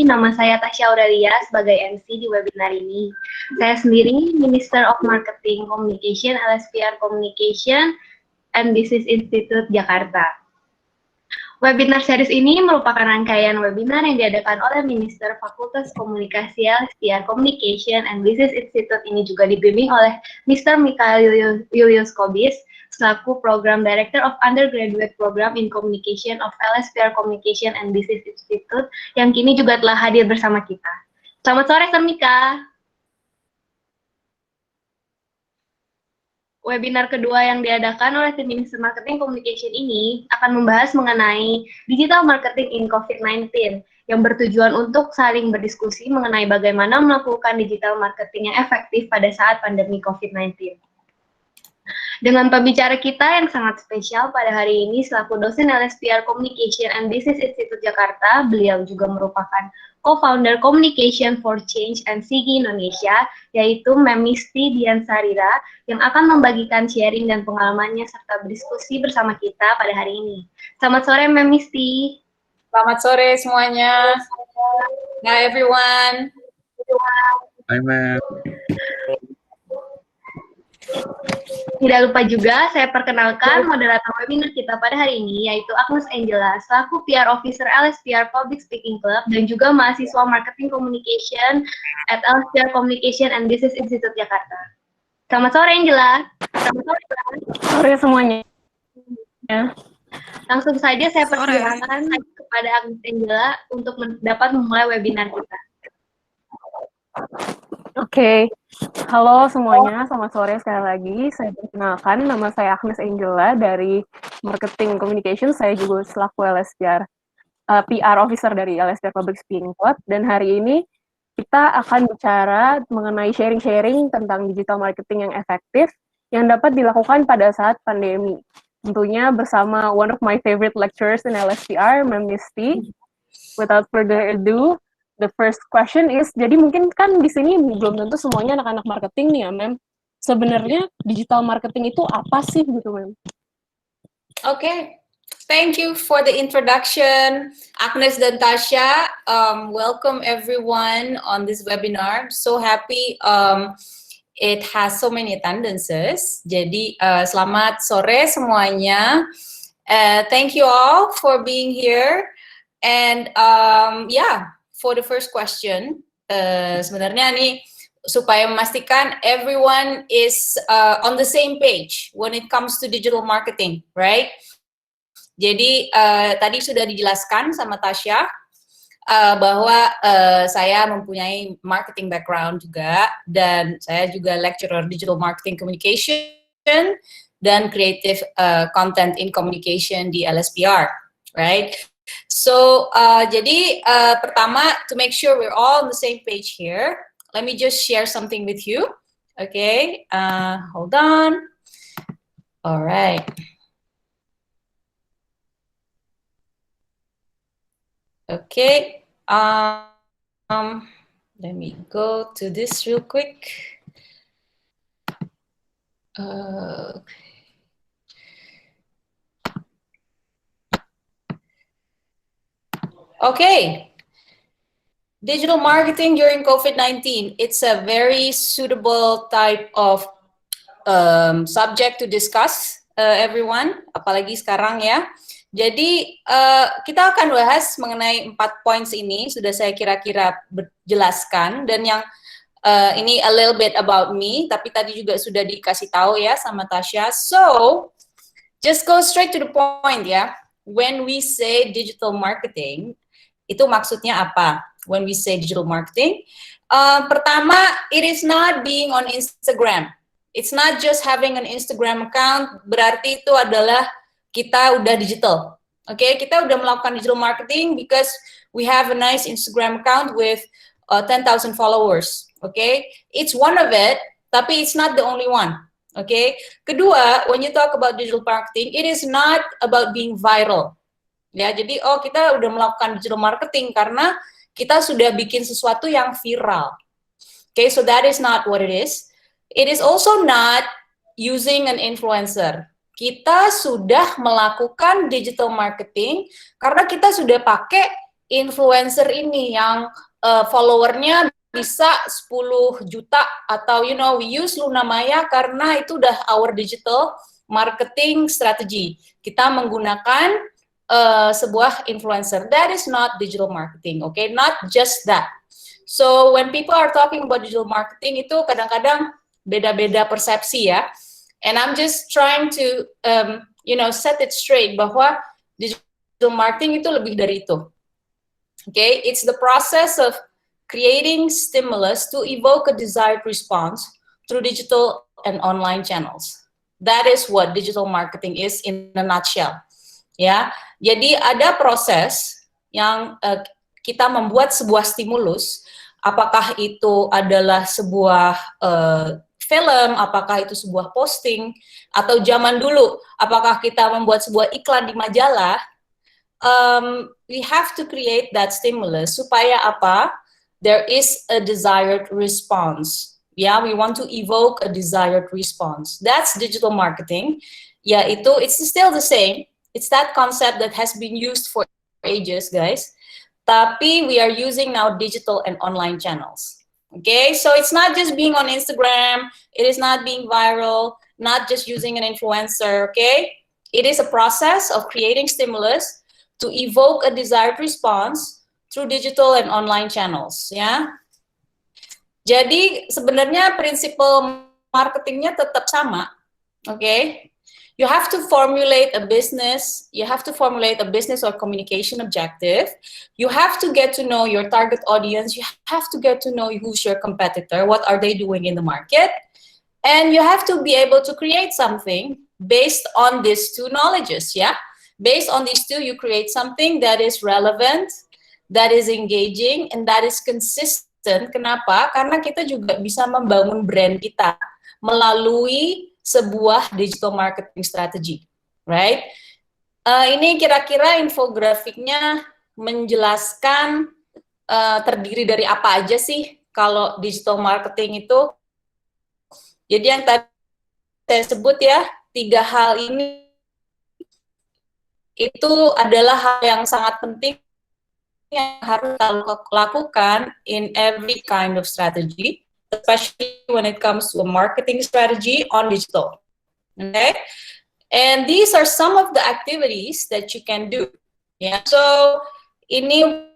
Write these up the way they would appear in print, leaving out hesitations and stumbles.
Nama saya Tasya Aurelia sebagai MC di webinar ini. Saya sendiri Minister of Marketing Communication, LSPR Communication, and Business Institute Jakarta. Webinar series ini merupakan rangkaian webinar yang diadakan oleh Minister Fakultas Komunikasi LSPR Communication and Business Institute. Ini juga dibimbing oleh Mr. Mikhail Julius Kobis, selaku Program Director of Undergraduate Program in Communication of LSPR Communication and Business Institute, yang kini juga telah hadir bersama kita. Selamat sore, Mika. Webinar kedua yang diadakan oleh tim Minister Marketing Communication ini akan membahas mengenai digital marketing in COVID-19 yang bertujuan untuk saling berdiskusi mengenai bagaimana melakukan digital marketing yang efektif pada saat pandemi COVID-19. Dengan pembicara kita yang sangat spesial pada hari ini selaku dosen LSPR Communication and Business Institute Jakarta, beliau juga merupakan co-founder Communication for Change and SIGI Indonesia, yaitu Mem Misti Diansarira, yang akan membagikan sharing dan pengalamannya serta berdiskusi bersama kita pada hari ini. Selamat sore, Mem Misti. Selamat sore semuanya. Hi everyone. Hi, Mem. Tidak lupa juga saya perkenalkan moderator webinar kita pada hari ini, yaitu Agnes Angela, selaku PR Officer LSPR Public Speaking Club dan juga mahasiswa Marketing Communication at LSPR Communication and Business Institute Jakarta. Selamat sore, Angela. Selamat sore, sore semuanya. Ya. Langsung saja saya persilakan kepada Agnes Angela untuk dapat memulai webinar kita. Oke, halo semuanya, selamat sore sekali lagi. Saya perkenalkan, nama saya Agnes Angela dari Marketing Communication. Saya juga selaku LSPR PR Officer dari LSPR Public Speaking Club. Dan hari ini kita akan bicara mengenai sharing-sharing tentang digital marketing yang efektif yang dapat dilakukan pada saat pandemi. Tentunya bersama one of my favorite lecturers in LSPR, Mem Misti. Without further ado, the first question is, jadi mungkin kan di sini belum tentu semuanya anak-anak marketing nih ya, Mem. Sebenarnya digital marketing itu apa sih gitu, Mem? Okay, thank you for the introduction, Agnes dan Tasya. Welcome everyone on this webinar. So happy it has so many attendances. Jadi selamat sore semuanya. Thank you all for being here. And yeah. For the first question, sebenarnya nih supaya memastikan everyone is on the same page when it comes to digital marketing, right? Jadi tadi sudah dijelaskan sama Tasya bahwa saya mempunyai marketing background juga, dan saya juga lecturer digital marketing communication dan creative content in communication di LSPR, right? So, jadi pertama, to make sure we're all on the same page here, let me just share something with you. Okay, hold on. All right. Okay. Let me go to this real quick. Okay. Okay, digital marketing during COVID-19, it's a very suitable type of subject to discuss, everyone, apalagi sekarang ya. Jadi kita akan bahas mengenai 4 points ini, sudah saya kira-kira jelaskan, dan yang ini a little bit about me, tapi tadi juga sudah dikasih tahu ya sama Tasya. So, just go straight to the point ya. When we say digital marketing, itu maksudnya apa? When we say digital marketing, pertama, it is not being on Instagram. It's not just having an Instagram account, berarti itu adalah kita udah digital. Oke, kita udah melakukan digital marketing because we have a nice Instagram account with 10,000 followers. Oke, it's one of it, tapi it's not the only one. Oke, kedua, when you talk about digital marketing, it is not about being viral. Ya, jadi kita udah melakukan digital marketing karena kita sudah bikin sesuatu yang viral. Okay, so that is not what it is. It is also not using an influencer. Kita sudah melakukan digital marketing karena kita sudah pakai influencer ini yang followernya bisa 10 juta atau we use Luna Maya karena itu udah our digital marketing strategy. Kita menggunakan sebuah influencer. That is not digital marketing, okay? Not just that. So when people are talking about digital marketing itu kadang-kadang beda-beda persepsi ya. And I'm just trying to set it straight bahwa digital marketing itu lebih dari itu. Okay, it's the process of creating stimulus to evoke a desired response through digital and online channels. That is what digital marketing is in a nutshell. Ya, jadi ada proses yang kita membuat sebuah stimulus, apakah itu adalah sebuah film, apakah itu sebuah posting, atau zaman dulu, apakah kita membuat sebuah iklan di majalah. We have to create that stimulus supaya apa? There is a desired response. Yeah, we want to evoke a desired response. That's digital marketing. Yeah, it's still the same. It's that concept that has been used for ages, guys. Tapi we are using now digital and online channels. Okay, so it's not just being on Instagram. It is not being viral. Not just using an influencer. Okay, it is a process of creating stimulus to evoke a desired response through digital and online channels, ya. Jadi sebenarnya prinsip marketingnya tetap sama, okay? You have to formulate a business. You have to formulate a business or communication objective. You have to get to know your target audience. You have to get to know who's your competitor. What are they doing in the market? And you have to be able to create something based on these two knowledges, ya. Based on these two, you create something that is relevant, that is engaging, and that is consistent. Kenapa? Karena kita juga bisa membangun brand kita melalui sebuah digital marketing strategy, right? Ini kira-kira infografiknya menjelaskan terdiri dari apa aja sih kalau digital marketing itu. Jadi yang tadi saya sebut ya, 3 hal ini itu adalah hal yang sangat penting yang harus kita lakukan in every kind of strategy, especially when it comes to a marketing strategy on digital. Okay, and these are some of the activities that you can do. Yeah, so ini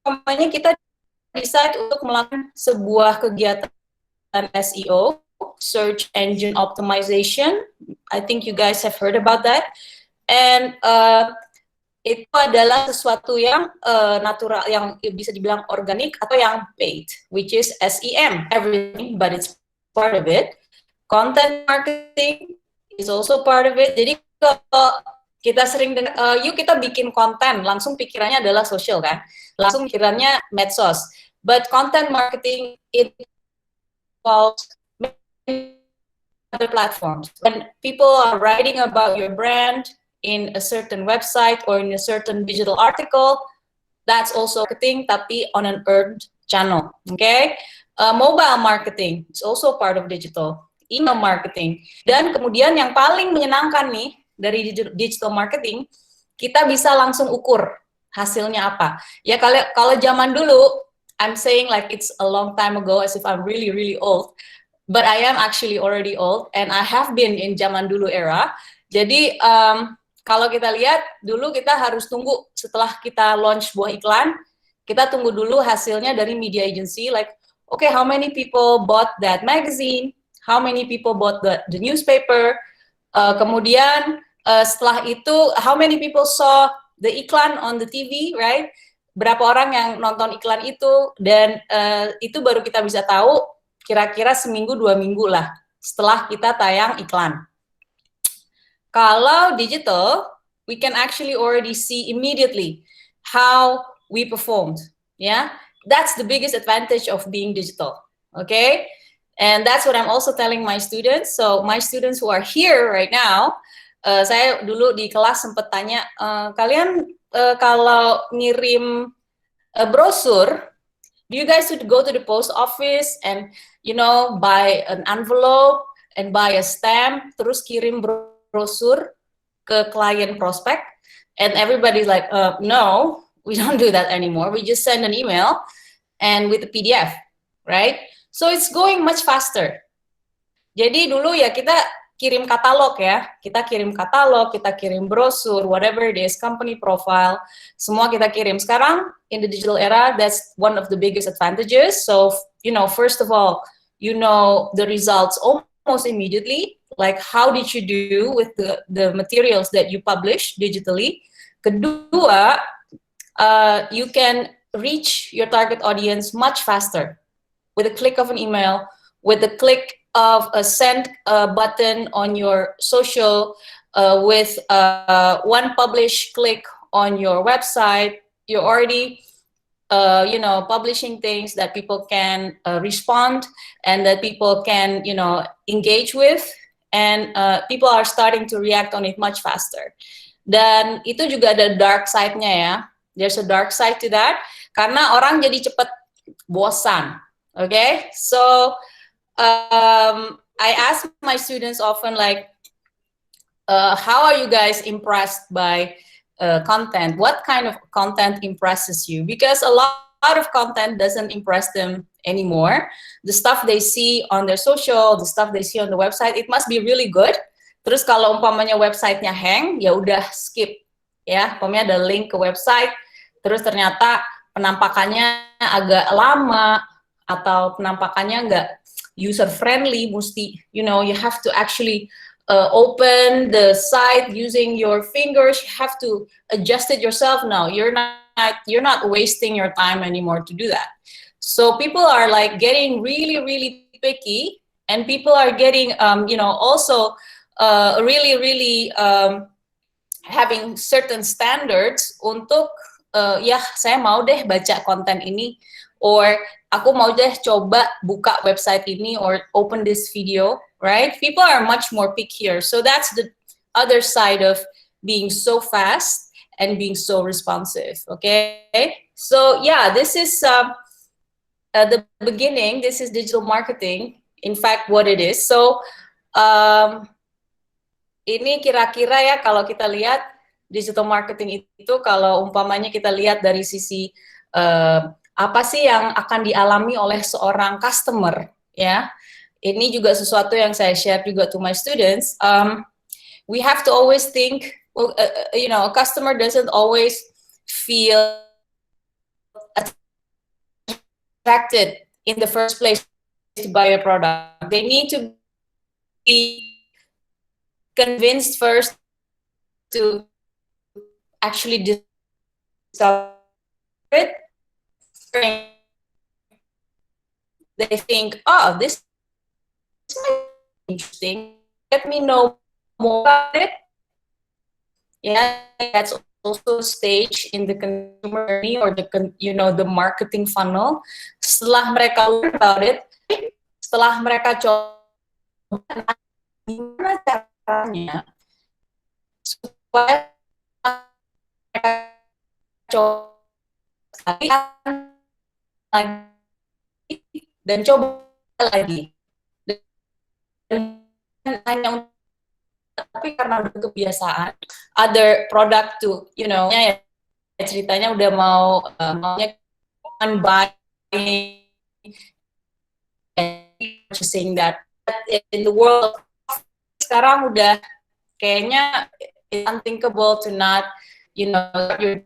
namanya kita decide untuk melakukan sebuah kegiatan SEO, search engine optimization. I think you guys have heard about that. And itu adalah sesuatu yang natural, yang bisa dibilang organik atau yang paid, which is SEM, everything, but it's part of it. Content marketing is also part of it. Jadi kalau kita sering dengar, yuk kita bikin konten, langsung pikirannya adalah social kan, langsung pikirannya medsos. But content marketing, it involves other platforms. When people are writing about your brand in a certain website or in a certain digital article, that's also marketing, tapi on an earned channel, okay? Mobile marketing is also part of digital. Email marketing. Dan kemudian yang paling menyenangkan nih, dari digital marketing, kita bisa langsung ukur hasilnya apa. Ya kalau zaman dulu, I'm saying like it's a long time ago as if I'm really, really old, but I am actually already old, and I have been in zaman dulu era. Jadi, kalau kita lihat, dulu kita harus tunggu setelah kita launch sebuah iklan, kita tunggu dulu hasilnya dari media agency, like, okay, how many people bought that magazine, how many people bought the newspaper, kemudian setelah itu, how many people saw the iklan on the TV, right? Berapa orang yang nonton iklan itu, dan itu baru kita bisa tahu kira-kira seminggu, 2 minggu lah setelah kita tayang iklan. Kalau digital, we can actually already see immediately how we performed. Yeah, that's the biggest advantage of being digital. Okay, and that's what I'm also telling my students. So my students who are here right now, saya dulu di kelas sempat tanya, kalian kalau ngirim brosur, do you guys should go to the post office and buy an envelope and buy a stamp, terus kirim brosur ke klien prospek? And everybody like, no, We don't do that anymore. We just send an email and with a PDF, right? So it's going much faster. Jadi dulu ya kita kirim katalog ya, kita kirim brosur, whatever it is, company profile, semua kita kirim. Sekarang in the digital era, that's one of the biggest advantages. So, first of all, the results almost immediately, like how did you do with the materials that you publish digitally. Kedua, you can reach your target audience much faster with a click of an email, with a click of a send button on your social, with one publish click on your website. You're already publishing things that people can respond and that people can engage with, and people are starting to react on it much faster. Dan itu juga ada dark side-nya ya. There's a dark side to that karena orang jadi cepat bosan. Okay, so I ask my students often, like, how are you guys impressed by content? What kind of content impresses you? Because a lot of content doesn't impress them anymore. The stuff they see on their social, the stuff they see on the website, it must be really good. Terus kalau umpamanya websitenya hang, ya udah skip. Ya, umpamanya ada link ke website, terus ternyata penampakannya agak lama atau penampakannya nggak user friendly, mesti you have to actually open the site using your fingers. You have to adjust it yourself. Now you're not wasting your time anymore to do that. So people are like getting really, really picky, and people are getting also really, really having certain standards untuk ya saya mau deh baca konten ini, or aku mau deh coba buka website ini, or open this video, right? People are much more pickier. So that's the other side of being so fast and being so responsive, okay? So yeah, this is the beginning. This is digital marketing, in fact, what it is. So ini kira-kira ya kalau kita lihat digital marketing itu, kalau umpamanya kita lihat dari sisi apa sih yang akan dialami oleh seorang customer, ya. Ini juga sesuatu yang saya share juga to my students. We have to always think, a customer doesn't always feel attracted in the first place to buy a product. They need to be convinced first to actually discover it. They think, oh, this is interesting. Let me know more about it. Yeah, that's also a stage in the consumer journey, or the marketing funnel. Setelah mereka learn about it, setelah mereka coba, gimana caranya supaya mereka coba dan coba lagi, dan hanya tapi karena udah kebiasaan other product to ya ceritanya udah maunya buying and purchasing that. In the world sekarang udah kayaknya it's unthinkable to not you're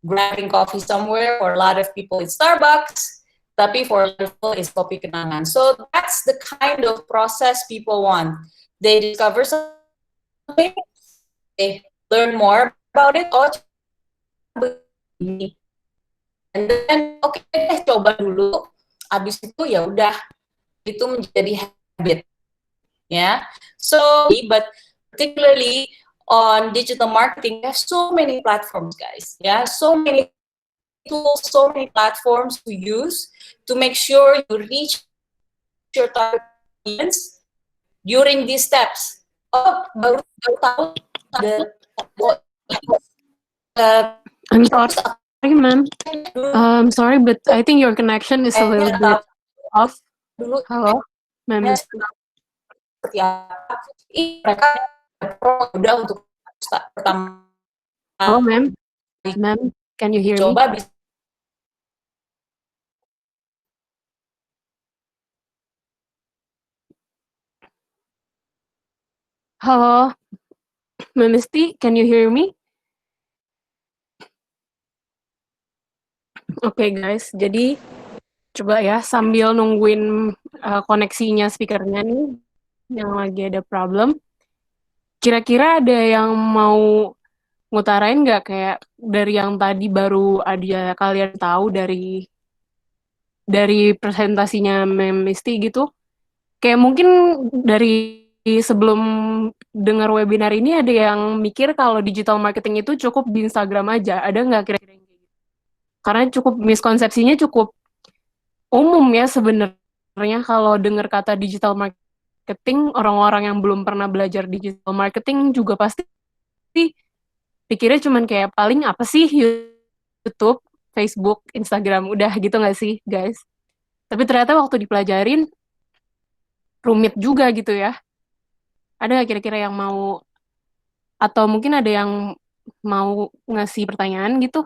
grabbing coffee somewhere. For a lot of people it's Starbucks, tapi for a lot of people it's kopi kenangan. So that's the kind of process people want. They discover something, they learn more about it, and then okay, coba dulu, abis itu ya udah itu menjadi habit, ya. So but particularly on digital marketing, there's so many platforms, guys. Yeah, so many tools, so many platforms to use to make sure you reach your target audience during these steps. Oh, baru tahu ada. I'm sorry, ma'am. I'm sorry, but I think your connection is a little bit off. Hello, ma'am. Mereka udah untuk start pertama. Halo, ma'am. Ma'am, can you hear me? coba bisa. Halo, Ma'am Misty, can you hear me? Oke guys, jadi coba ya sambil nungguin koneksinya speakernya nih yang lagi ada problem. Kira-kira ada yang mau ngutarain nggak kayak dari yang tadi baru ada kalian tahu dari presentasinya Ma'am Misty gitu? Kayak mungkin dari sebelum dengar webinar ini ada yang mikir kalau digital marketing itu cukup di Instagram aja. Ada nggak kira-kira yang kayak gitu? Karena cukup miskonsepsinya cukup umum ya sebenarnya kalau dengar kata digital marketing, orang-orang yang belum pernah belajar digital marketing juga pasti pikirnya cuman kayak paling apa sih YouTube, Facebook, Instagram, udah gitu nggak sih guys? Tapi ternyata waktu dipelajarin rumit juga gitu ya. Ada nggak kira-kira yang mau atau mungkin ada yang mau ngasih pertanyaan gitu?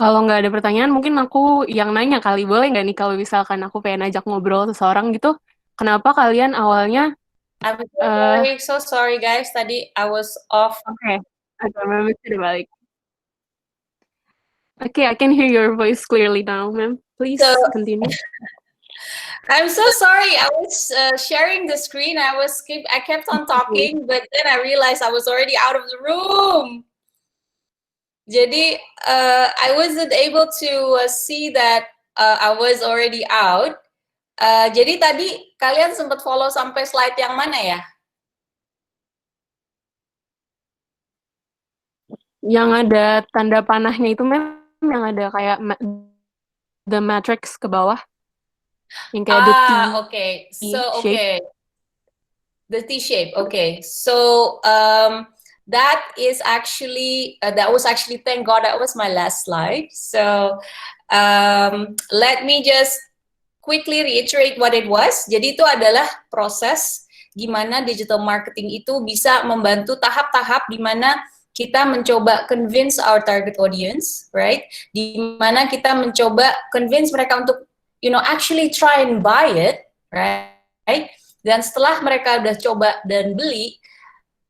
Kalau nggak ada pertanyaan, mungkin aku yang nanya kali, boleh nggak nih kalau misalkan aku pengen ajak ngobrol seseorang gitu, kenapa kalian awalnya, I'm uh, so sorry guys, tadi I was off. oke, agak memang sudah balik. Oke, I can hear your voice clearly now, ma'am. Please So continue. I'm so sorry. I was sharing the screen. I kept on talking, but then I realized I was already out of the room. Jadi I wasn't able to see that I was already out. Jadi tadi kalian sempat follow sampai slide yang mana ya? Yang ada tanda panahnya itu, ma'am, yang ada kayak the matrix ke bawah, yang kayak the T Okay. shape. Okay. The T shape. Okay. So that is actually that was actually, thank God, that was my last slide. So let me just quickly reiterate what it was. Jadi itu adalah proses gimana digital marketing itu bisa membantu tahap-tahap di mana kita mencoba convince our target audience, right? Di mana kita mencoba convince mereka untuk, actually try and buy it, right? Dan setelah mereka udah coba dan beli,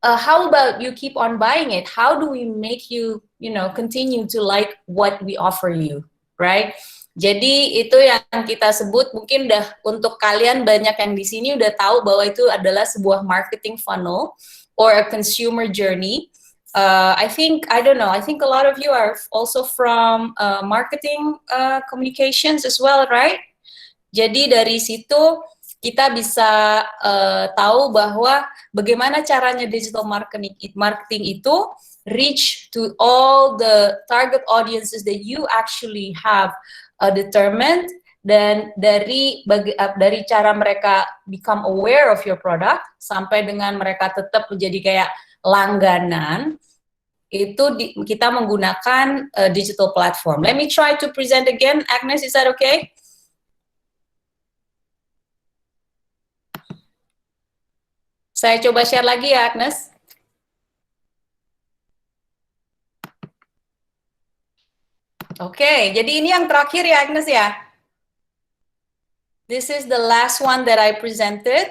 how about you keep on buying it? How do we make you, continue to like what we offer you, right? Jadi itu yang kita sebut, mungkin udah untuk kalian banyak yang di sini udah tahu bahwa itu adalah sebuah marketing funnel or a consumer journey. I think a lot of you are also from marketing communications as well, right? Jadi dari situ kita bisa tahu bahwa bagaimana caranya digital marketing itu reach to all the target audiences that you actually have determined, dan dari cara mereka become aware of your product sampai dengan mereka tetap menjadi kayak langganan, itu kita menggunakan digital platform. Let me try to present again. Agnes, is that okay? Saya coba share lagi ya, Agnes. Oke, jadi ini yang terakhir ya, Agnes ya. This is the last one that I presented.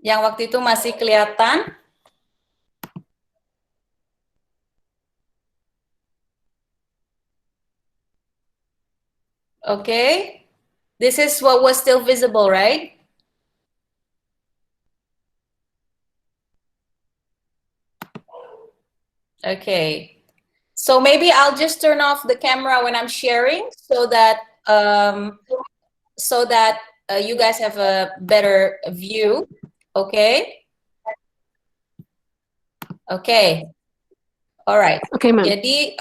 Yang waktu itu masih kelihatan. Okay. This is what was still visible, right? Okay. So maybe I'll just turn off the camera when I'm sharing so that so that you guys have a better view. Okay? Okay. Alright. Okay, ma'am. Jadi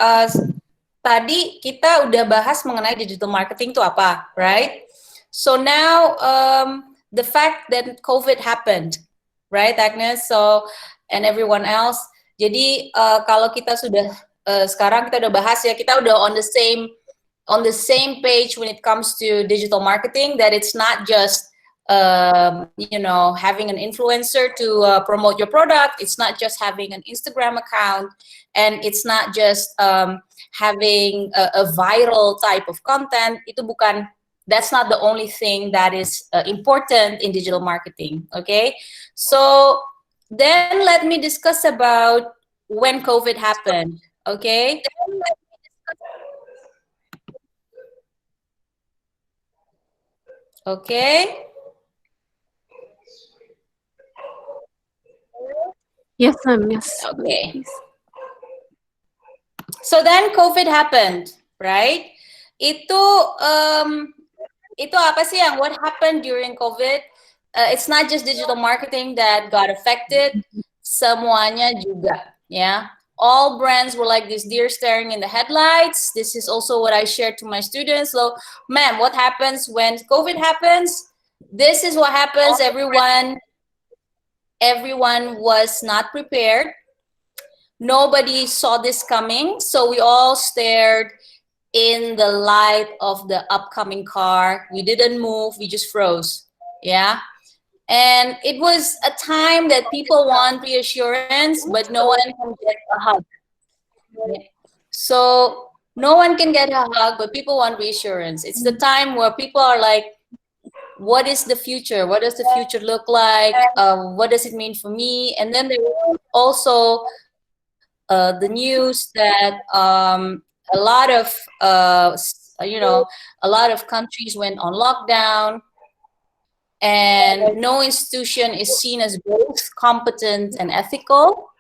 tadi kita udah bahas mengenai digital marketing itu apa, right? So now the fact that COVID happened, right, Agnes? So and everyone else. Jadi kalau kita sudah sekarang kita udah bahas ya, kita udah on the same page when it comes to digital marketing, that it's not just having an influencer to promote your product. It's not just having an Instagram account, and it's not just having a viral type of content. That's not the only thing that is important in digital marketing. Okay, so then let me discuss about when COVID happened. Okay. Okay. Yes, ma'am. Yes. Okay. So then COVID happened, right? Itu apa sih yang what happened during COVID? It's not just digital marketing that got affected, semuanya juga, ya. All brands were like this deer staring in the headlights. This is also what I shared to my students. So, ma'am, what happens when COVID happens? This is what happens. Everyone was not prepared. Nobody saw this coming, so we all stared in the light of the upcoming car. We didn't move, we just froze, yeah? And it was a time that people want reassurance, but no one can get a hug. So no one can get a hug, but people want reassurance. It's the time where people are like, what is the future? What does the future look like? What does it mean for me? And then there was also the news that a lot of countries went on lockdown, and no institution is seen as both competent and ethical.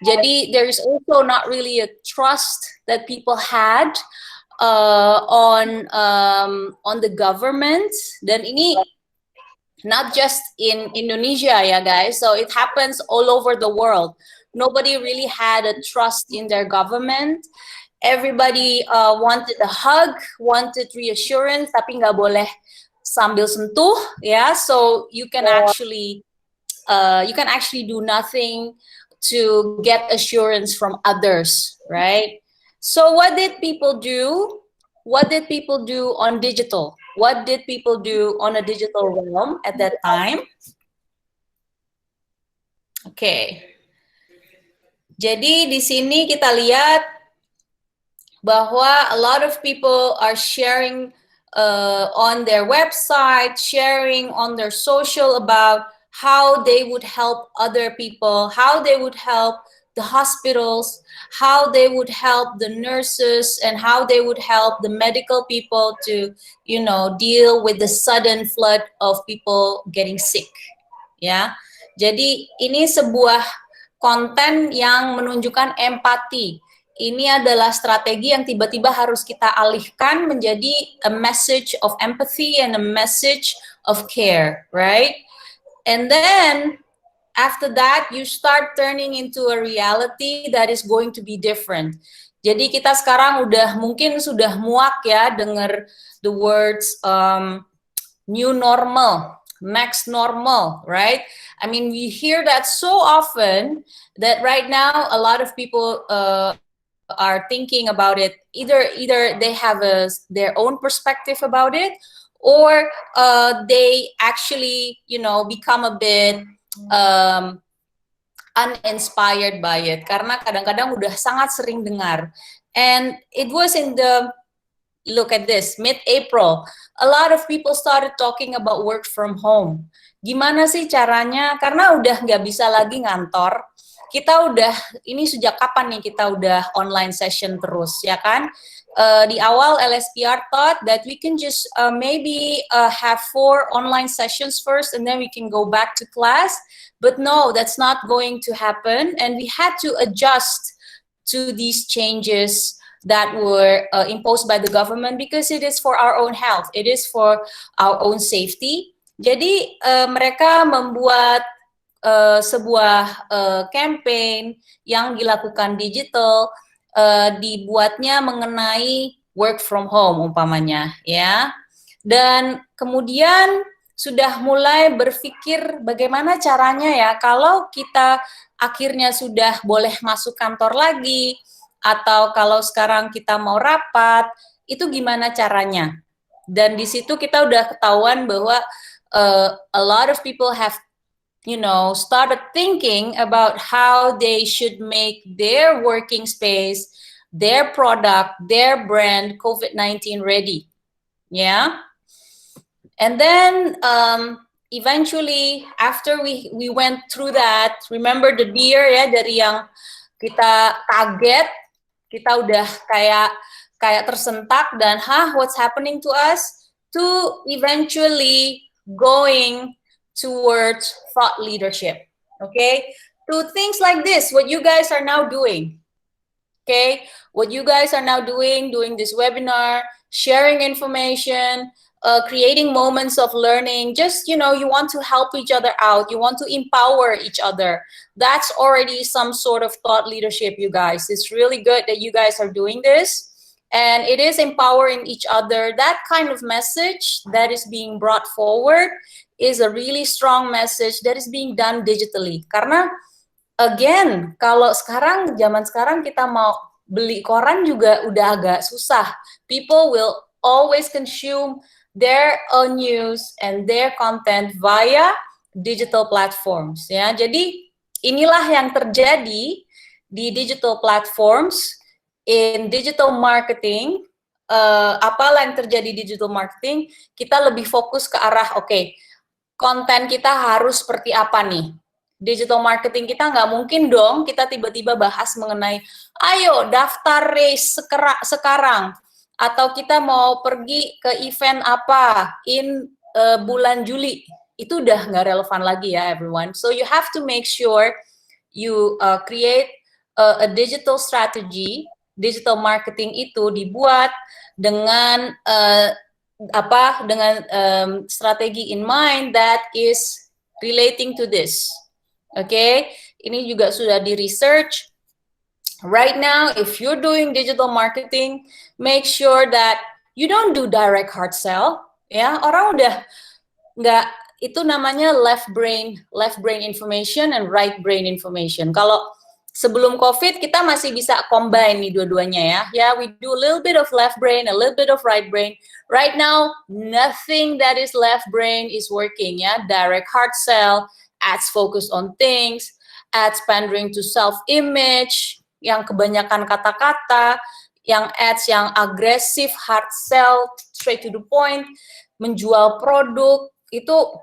Jadi there is also not really a trust that people had on the government. Dan ini not just in Indonesia, ya guys. So it happens all over the world. Nobody really had a trust in their government. Everybody wanted a hug, wanted reassurance, tapi nggak boleh sambil sentuh, ya. So you can actually do nothing to get assurance from others, right? So what did people do? What did people do on digital? What did people do on a digital realm at that time? Okay. Jadi di sini kita lihat bahwa a lot of people are sharing on their website, sharing on their social about how they would help other people, how they would help the hospitals, how they would help the nurses, and how they would help the medical people to, deal with the sudden flood of people getting sick. Ya, jadi ini sebuah konten yang menunjukkan empati. Ini adalah strategi yang tiba-tiba harus kita alihkan menjadi a message of empathy and a message of care, right? And then after that, you start turning into a reality that is going to be different. Jadi kita sekarang mungkin sudah muak ya dengar the words new normal, next normal, right? I mean, we hear that so often that right now a lot of people are thinking about it. Either they have their own perspective about it, or they actually, become a bit uninspired by it. Karena kadang-kadang udah sangat sering dengar. And it was in look at this, mid-April, a lot of people started talking about work from home. Gimana sih caranya? Karena udah nggak bisa lagi ngantor. Ini sejak kapan nih kita udah online session terus, ya kan? Di awal LSPR thought that we can just maybe have 4 online sessions first and then we can go back to class. But no, that's not going to happen. And we had to adjust to these changes that were imposed by the government because it is for our own health, it is for our own safety. Jadi mereka membuat sebuah campaign yang dilakukan digital, dibuatnya mengenai work from home umpamanya, ya. Dan kemudian sudah mulai berpikir bagaimana caranya ya kalau kita akhirnya sudah boleh masuk kantor lagi, atau kalau sekarang kita mau rapat, itu gimana caranya. Dan di situ kita udah ketahuan bahwa a lot of people have started thinking about how they should make their working space, their product, their brand COVID-19 ready. Yeah. And then eventually after we went through that, remember the deer ya, dari yang kita kaget, kita udah kayak tersentak dan what's happening to us, to eventually going towards thought leadership, okay? To things like this, what you guys are now doing, okay? What you guys are now doing this webinar, sharing information, creating moments of learning, just, you want to help each other out, you want to empower each other. That's already some sort of thought leadership, you guys. It's really good that you guys are doing this. And it is empowering each other. That kind of message that is being brought forward is a really strong message that is being done digitally. Karena, again, kalau zaman sekarang kita mau beli koran juga udah agak susah. People will always consume their own news and their content via digital platforms. Ya, jadi inilah yang terjadi di digital platforms. In digital marketing, apalah yang terjadi di digital marketing, kita lebih fokus ke arah, konten kita harus seperti apa nih. Digital marketing kita nggak mungkin dong kita tiba-tiba bahas mengenai, ayo daftar race sekarang, atau kita mau pergi ke event apa in bulan Juli. Itu udah nggak relevan lagi ya, everyone. So you have to make sure you create a digital strategy. Digital marketing itu dibuat dengan strategi in mind that is relating to this. Okay, ini juga sudah di research. Right now, if you're doing digital marketing, make sure that you don't do direct hard sell. Ya, orang udah nggak, itu namanya left brain information and right brain information. Kalau sebelum COVID, kita masih bisa combine nih dua-duanya ya. Yeah, we do a little bit of left brain, a little bit of right brain. Right now, nothing that is left brain is working ya. Direct hard sell, ads focus on things, ads pandering to self-image, yang kebanyakan kata-kata, yang ads yang agresif, hard sell, straight to the point, menjual produk, itu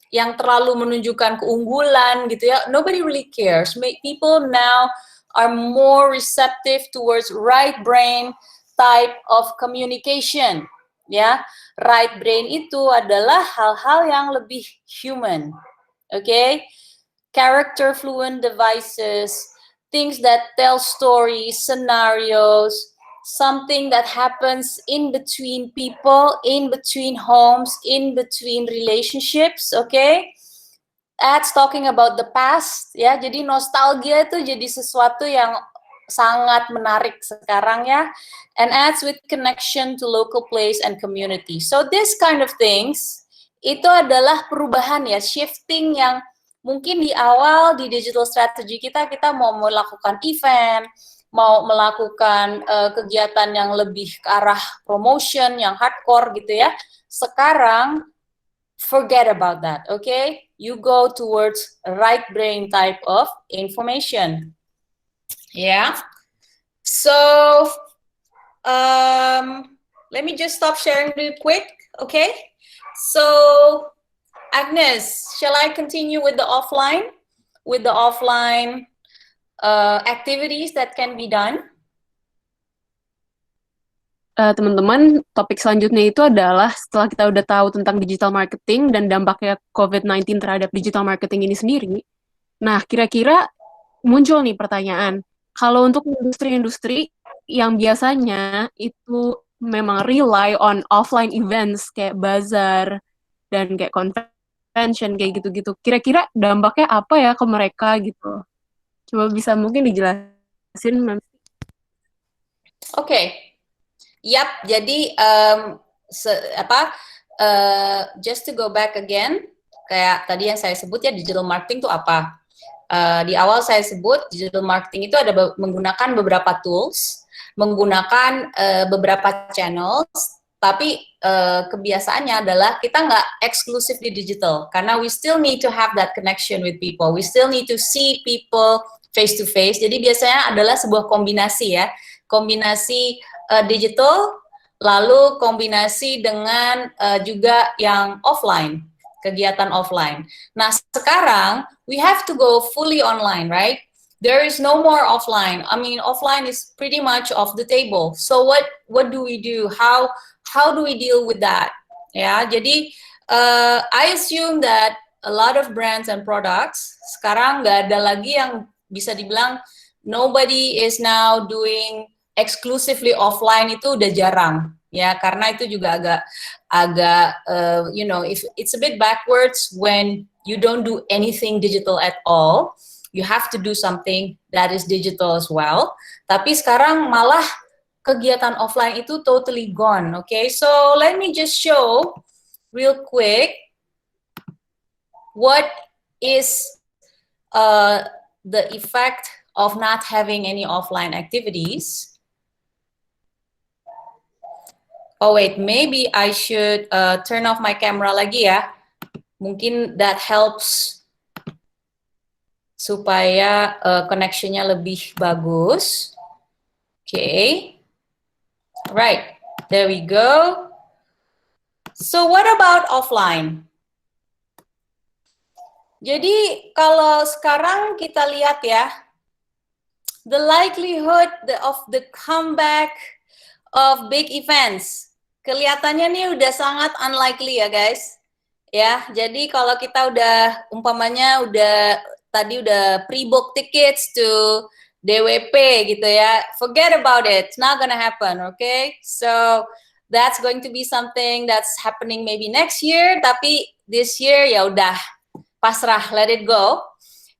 yang terlalu menunjukkan keunggulan gitu ya, nobody really cares. People now are more receptive towards right brain type of communication. Ya, right brain itu adalah hal-hal yang lebih human. Okay? Character fluent devices, things that tell stories, scenarios, something that happens in between people, in between homes, in between relationships, okay? Ads talking about the past, ya. Jadi nostalgia itu jadi sesuatu yang sangat menarik sekarang ya. And ads with connection to local place and community. So this kind of things, itu adalah perubahan ya, shifting yang mungkin di awal di digital strategy kita mau melakukan event, mau melakukan kegiatan yang lebih ke arah promotion, yang hardcore gitu ya. Sekarang, forget about that, okay? You go towards right brain type of information. Yeah. So, let me just stop sharing real quick, okay? So, Agnes, shall I continue with the offline? With the offline activities that can be done? Teman-teman, topik selanjutnya itu adalah setelah kita udah tahu tentang digital marketing dan dampaknya COVID-19 terhadap digital marketing ini sendiri. Nah, kira-kira muncul nih pertanyaan, kalau untuk industri-industri yang biasanya itu memang rely on offline events kayak bazar dan kayak convention kayak gitu-gitu. Kira-kira dampaknya apa ya ke mereka gitu? Coba bisa mungkin dijelasin, Ma'am. Oke. Yap, jadi just to go back again, kayak tadi yang saya sebut ya, digital marketing itu apa? Di awal saya sebut digital marketing itu ada menggunakan beberapa tools, menggunakan beberapa channels, tapi kebiasaannya adalah kita nggak eksklusif di digital, karena we still need to have that connection with people, we still need to see people face to face. Jadi biasanya adalah sebuah kombinasi ya, kombinasi digital, lalu kombinasi dengan juga yang offline, kegiatan offline. Nah, sekarang we have to go fully online, right? There is no more offline. I mean, offline is pretty much off the table. So what do we do? How do we deal with that? Ya, jadi I assume that a lot of brands and products sekarang nggak ada lagi yang bisa dibilang nobody is now doing exclusively offline, itu udah jarang. Ya, karena itu juga agak you know, if it's a bit backwards when you don't do anything digital at all, you have to do something that is digital as well. Tapi sekarang malah kegiatan offline itu totally gone. Okay, so let me just show real quick what is the effect of not having any offline activities. Oh wait, maybe I should turn off my camera lagi ya. Mungkin that helps supaya connection-nya lebih bagus. Okay. Right, there we go. So what about offline? Jadi kalau sekarang kita lihat ya, the likelihood of the comeback of big events, kelihatannya nih udah sangat unlikely ya guys. Ya, jadi kalau kita udah umpamanya tadi udah pre-book tickets to DWP gitu ya, forget about it, it's not gonna happen, okay? So that's going to be something that's happening maybe next year, tapi this year ya udah pasrah, let it go.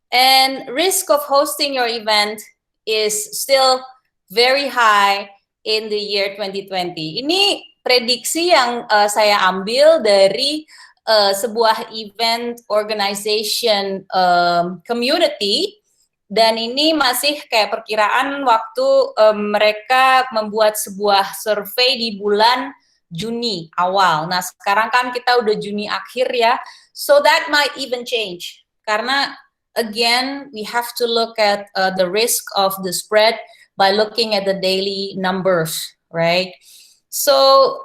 And risk of hosting your event is still very high in the year 2020. Ini prediksi yang saya ambil dari sebuah event organization community, dan ini masih kayak perkiraan waktu mereka membuat sebuah survei di bulan Juni awal. Nah, sekarang kan kita udah Juni akhir ya, so that might even change. Karena again, we have to look at the risk of the spread by looking at the daily numbers, right? So,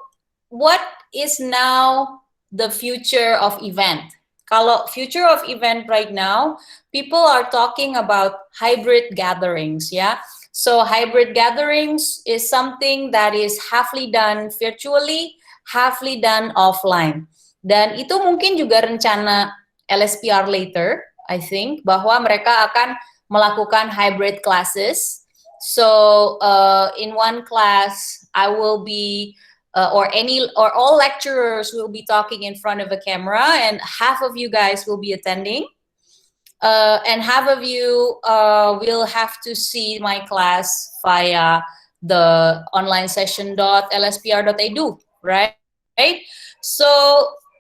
what is now the future of event? Kalau future of event right now, people are talking about hybrid gatherings, ya. So hybrid gatherings is something that is halfly done virtually, halfly done offline. Dan itu mungkin juga rencana LSPR later, I think, bahwa mereka akan melakukan hybrid classes. So in one class, I will be or all lecturers will be talking in front of a camera, and half of you guys will be attending, and half of you will have to see my class via the online session.lspr.edu, right? So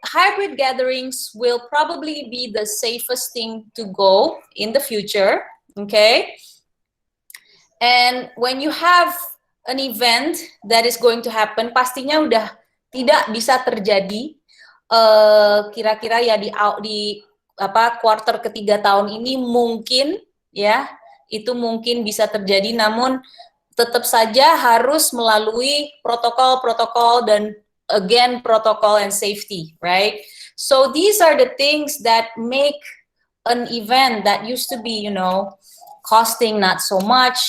hybrid gatherings will probably be the safest thing to go in the future, okay? And when you have an event that is going to happen, pastinya udah tidak bisa terjadi kira-kira ya di kuarter ketiga tahun ini, mungkin ya itu mungkin bisa terjadi, namun tetap saja harus melalui protokol-protokol dan again protocol and safety, right? So these are the things that make an event that used to be, you know, costing not so much,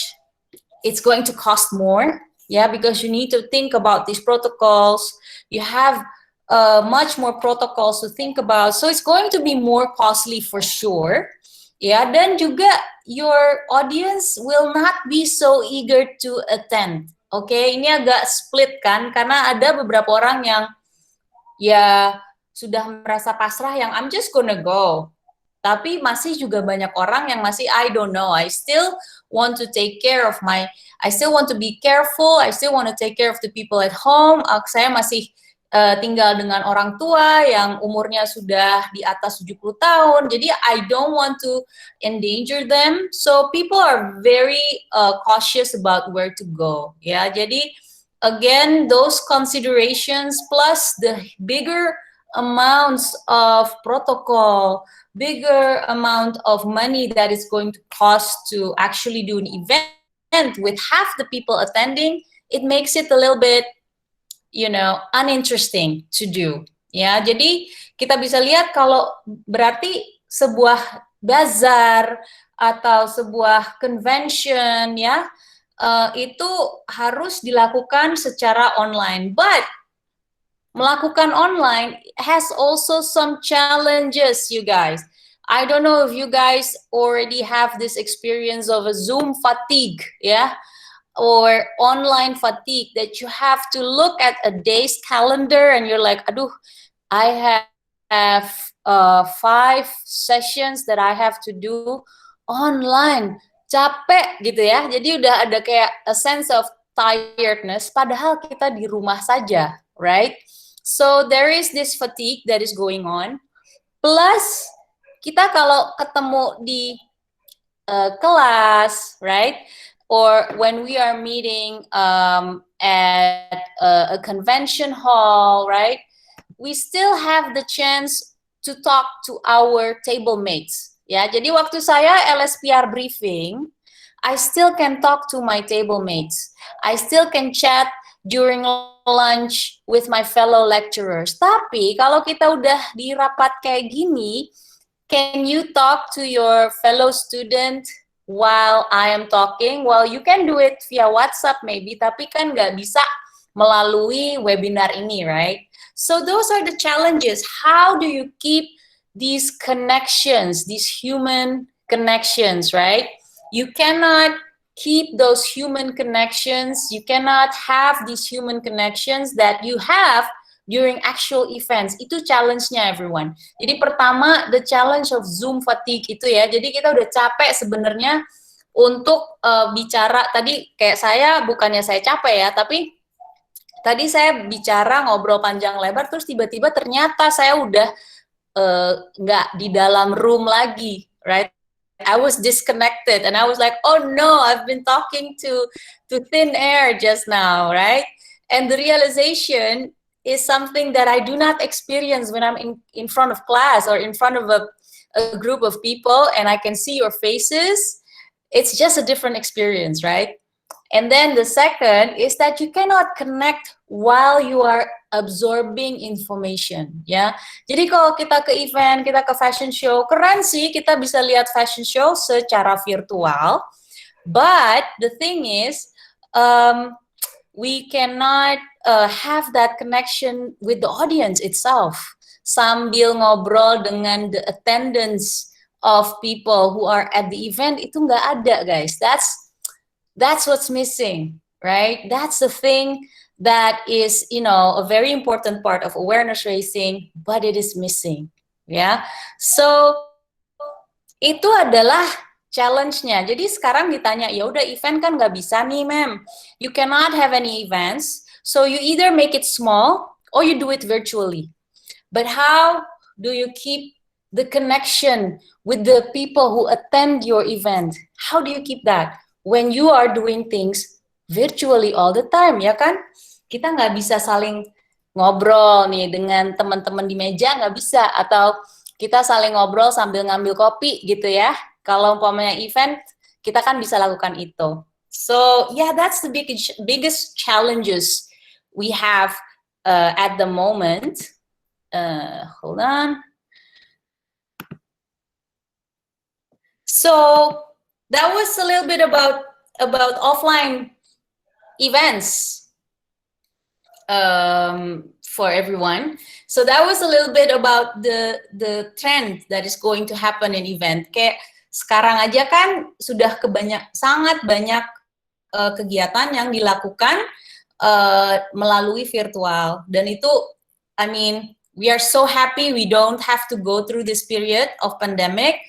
it's going to cost more, yeah, because you need to think about these protocols. You have much more protocols to think about, so it's going to be more costly for sure, yeah. Dan juga your audience will not be so eager to attend, Oke, ini agak split kan, karena ada beberapa orang yang ya sudah merasa pasrah yang I'm just gonna go. Tapi masih juga banyak orang yang masih I don't know, I still want to take care of I still want to be careful, I still want to take care of the people at home. Saya masih tinggal dengan orang tua yang umurnya sudah di atas 70 tahun. Jadi I don't want to endanger them. So people are very cautious about where to go. Ya, jadi again those considerations plus the bigger amounts of protocol, bigger amount of money that is going to cost to actually do an event with half the people attending, it makes it a little bit, you know, uninteresting to do. Ya, jadi kita bisa lihat kalau berarti sebuah bazar atau sebuah convention ya itu harus dilakukan secara online. But melakukan online has also some challenges, you guys. I don't know if you guys already have this experience of a Zoom fatigue, yeah, or online fatigue, that you have to look at a day's calendar and you're like, aduh, I have 5 sessions that I have to do online. Capek gitu ya. Jadi udah ada kayak a sense of tiredness, padahal kita di rumah saja, right? So there is this fatigue that is going on. Plus kita kalau ketemu di kelas, right? Or when we are meeting at a convention hall, right? We still have the chance to talk to our table mates. Ya, jadi waktu saya LSPR briefing, I still can talk to my table mates. I still can chat during lunch with my fellow lecturers. Tapi kalau kita udah di rapat kayak gini, can you talk to your fellow student while I am talking? Well, you can do it via WhatsApp maybe, tapi kan nggak bisa melalui webinar ini, right? So those are the challenges. How do you keep these connections, these human connections, right? You cannot keep those human connections, you cannot have these human connections that you have during actual events. Itu challenge-nya, everyone. Jadi pertama, the challenge of Zoom fatigue itu ya, jadi kita udah capek sebenarnya untuk bicara, tadi kayak saya, bukannya saya capek ya, tapi tadi saya bicara ngobrol panjang lebar, terus tiba-tiba ternyata saya udah nggak di dalam room lagi, right? I was disconnected and I was like, oh no, I've been talking to thin air just now, right? And the realization is something that I do not experience when I'm in front of class or in front of a group of people and I can see your faces. It's just a different experience, right? And then the second is that you cannot connect while you are absorbing information, ya. Jadi kalau kita ke event, kita ke fashion show, keren sih kita bisa lihat fashion show secara virtual. But the thing is, we cannot have that connection with the audience itself. Sambil ngobrol dengan the attendance of people who are at the event, itu nggak ada, guys. That's what's missing, right? That's the thing that is, you know, a very important part of awareness raising, but it is missing, ya. So itu adalah challenge-nya. Jadi sekarang ditanya, ya udah event kan nggak bisa nih, ma'am. You cannot have any events, so you either make it small or you do it virtually. But how do you keep the connection with the people who attend your event? How do you keep that when you are doing things virtually all the time, ya kan? Kita nggak bisa saling ngobrol nih dengan teman-teman di meja, nggak bisa. Atau kita saling ngobrol sambil ngambil kopi gitu ya. Kalau umpamanya event, kita kan bisa lakukan itu. So, yeah, that's the biggest challenges we have at the moment. Hold on. So, that was a little bit about offline events for everyone. So that was a little bit about the trend that is going to happen in event. Kayak sekarang aja kan sudah sangat banyak kegiatan yang dilakukan melalui virtual. Dan itu, I mean, we are so happy we don't have to go through this period of pandemic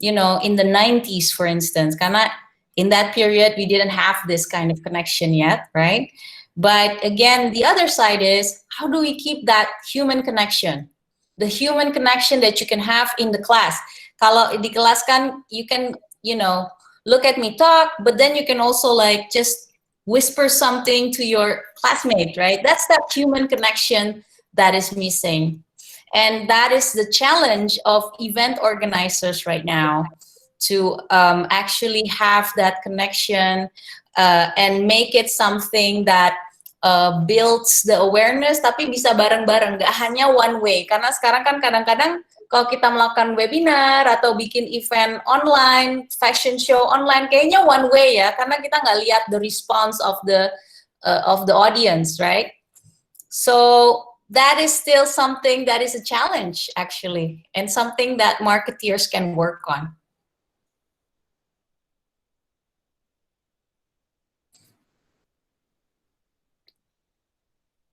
you know, in the 90s, for instance, karena in that period we didn't have this kind of connection yet, right? But again, the other side is, how do we keep that human connection? The human connection that you can have in the class. Kalau di kelas kan, you can, you know, look at me talk, but then you can also like just whisper something to your classmate, right? That's that human connection that is missing. And that is the challenge of event organizers right now, to actually have that connection and make it something that builds the awareness, tapi bisa bareng-bareng, nggak hanya one way. Karena sekarang kan kadang-kadang kalau kita melakukan webinar atau bikin event online, fashion show online, kayaknya one way ya, karena kita nggak lihat the response of the audience, right? So that is still something that is a challenge, actually, and something that marketeers can work on.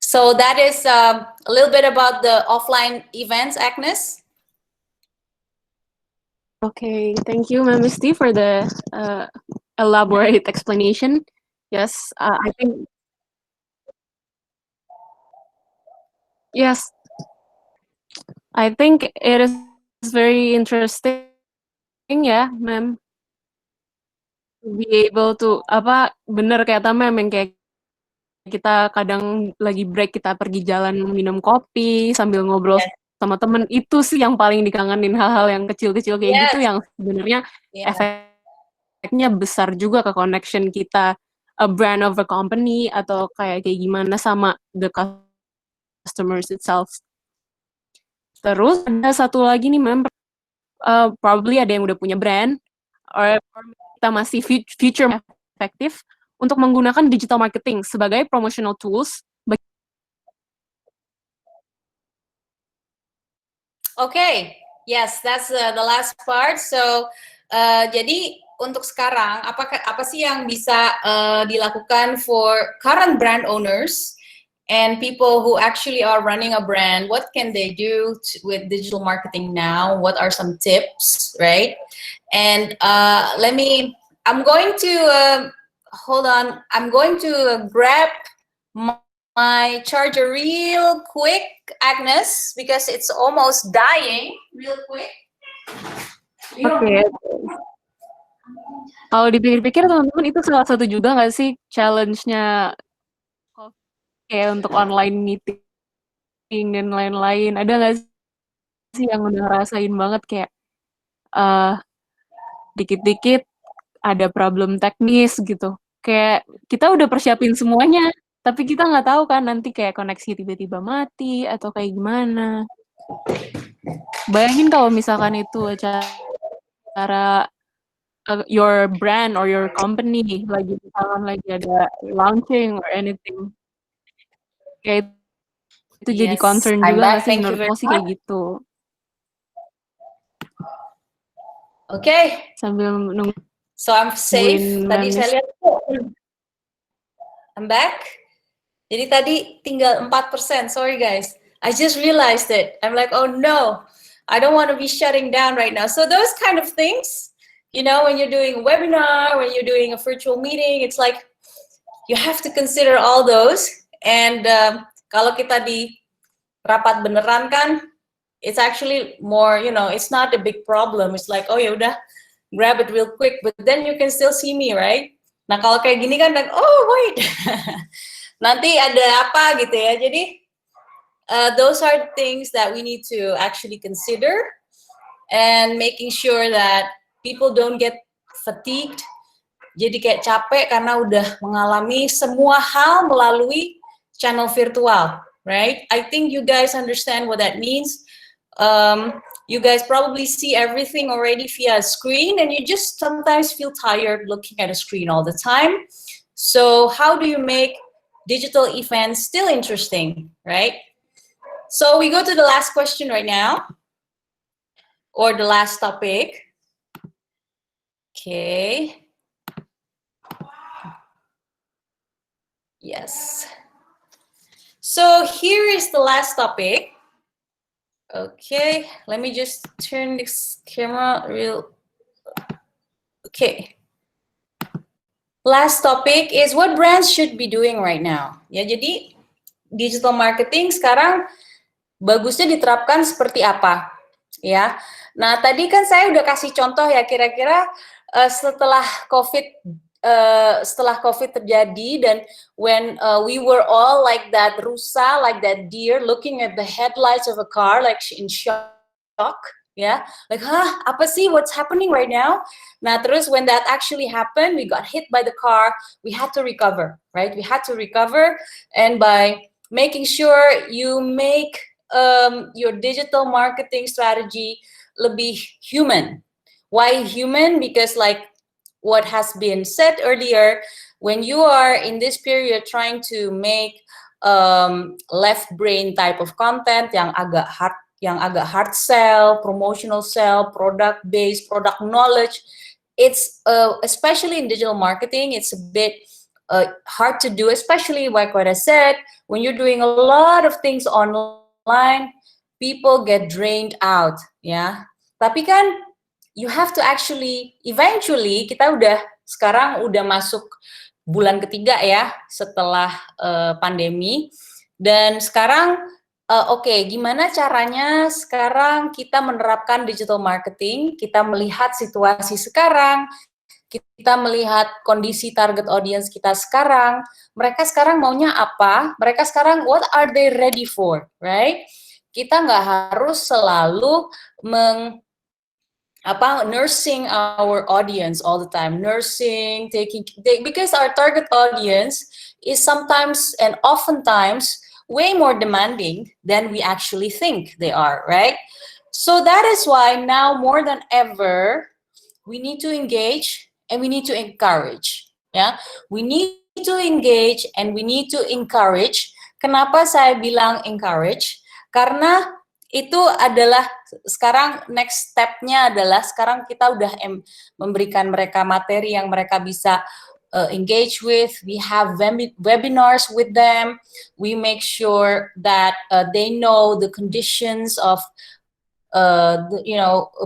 So that is a little bit about the offline events, Agnes. Okay, thank you, Ma'am Misty, for the elaborate explanation. Yes, I think, yes, I think it is very interesting, ya, Ma'am. Be able to, bener kata Ma'am, yang kayak kita kadang lagi break, kita pergi jalan minum kopi sambil ngobrol sama temen, itu sih yang paling dikangenin, hal-hal yang kecil-kecil kayak gitu yang sebenarnya efeknya besar juga ke connection kita, a brand of a company, atau kayak gimana sama the customers itself. Terus ada satu lagi nih, Ma'am, probably ada yang udah punya brand, or kita masih future efektif untuk menggunakan digital marketing sebagai promotional tools. Okay, yes, that's the last part. So, jadi untuk sekarang, apa sih yang bisa dilakukan for current brand owners and people who actually are running a brand? What can they do with digital marketing now? What are some tips, right? And I'm going to hold on. I'm going to grab my charger real quick, Agnes, because it's almost dying. Real quick. Oke. Kalau dipikir-pikir, teman-teman, itu salah satu juga nggak sih challenge-nya kayak untuk online meeting dan lain-lain? Ada nggak sih yang udah ngerasain banget kayak dikit-dikit ada problem teknis gitu? Kayak kita udah persiapin semuanya, tapi kita nggak tahu kan nanti kayak koneksi tiba-tiba mati atau kayak gimana. Bayangin kalau misalkan itu cara your brand or your company lagi ada launching or anything, kayak itu jadi concern juga nggak sih menurutku sih kayak gitu. Okay. Sambil nunggu. So I'm safe. Tadi saya lihat. I'm back. Jadi tadi tinggal 4%. Sorry guys. I just realized it. I'm like, oh no, I don't want to be shutting down right now. So those kind of things, you know, when you're doing a webinar, when you're doing a virtual meeting, it's like you have to consider all those. And kalau kita di rapat beneran kan, it's actually more, you know, it's not a big problem. It's like, oh ya udah, grab it real quick. But then you can still see me, right? Nah kalau kayak gini kan, oh wait, nanti ada apa gitu ya. Jadi those are things that we need to actually consider, and making sure that people don't get fatigued. Jadi kayak capek karena udah mengalami semua hal melalui channel virtual, right? I think you guys understand what that means. You guys probably see everything already via a screen, and you just sometimes feel tired looking at a screen all the time. So how do you make digital events still interesting, right? So we go to the last question right now, or the last topic. Okay. Yes. So here is the last topic. Okay, let me just turn this camera real. Okay. Last topic is what brands should be doing right now. Ya, jadi digital marketing sekarang bagusnya diterapkan seperti apa? Ya. Nah, tadi kan saya udah kasih contoh ya, kira-kira setelah COVID terjadi dan when we were all like that rusa, like that deer looking at the headlights of a car like in shock, ya, like apa sih what's happening right now? Nah, terus when that actually happened, we got hit by the car, we had to recover, right? We had to recover, and by making sure you make your digital marketing strategy lebih human. Why human? Because like what has been said earlier, when you are in this period trying to make left brain type of content yang agak hard sell, promotional sell, product based, product knowledge, it's especially in digital marketing, it's a bit hard to do, especially like what I said, when you're doing a lot of things online, people get drained out, ya. Tapi kan you have to actually, eventually kita sekarang udah masuk bulan ketiga ya setelah pandemi, dan sekarang oke, gimana caranya sekarang kita menerapkan digital marketing, kita melihat situasi sekarang, kita melihat kondisi target audience kita sekarang, mereka sekarang maunya apa, mereka sekarang what are they ready for, right? Kita nggak harus selalu nursing our audience all the time, because our target audience is sometimes and oftentimes way more demanding than we actually think they are, right? So that is why now more than ever, we need to engage and we need to encourage, ya. We need to engage and we need to encourage. Kenapa saya bilang encourage? Karena itu adalah sekarang next step-nya adalah sekarang kita udah memberikan mereka materi yang mereka bisa engage with. We have webinars with them. We make sure that they know the conditions of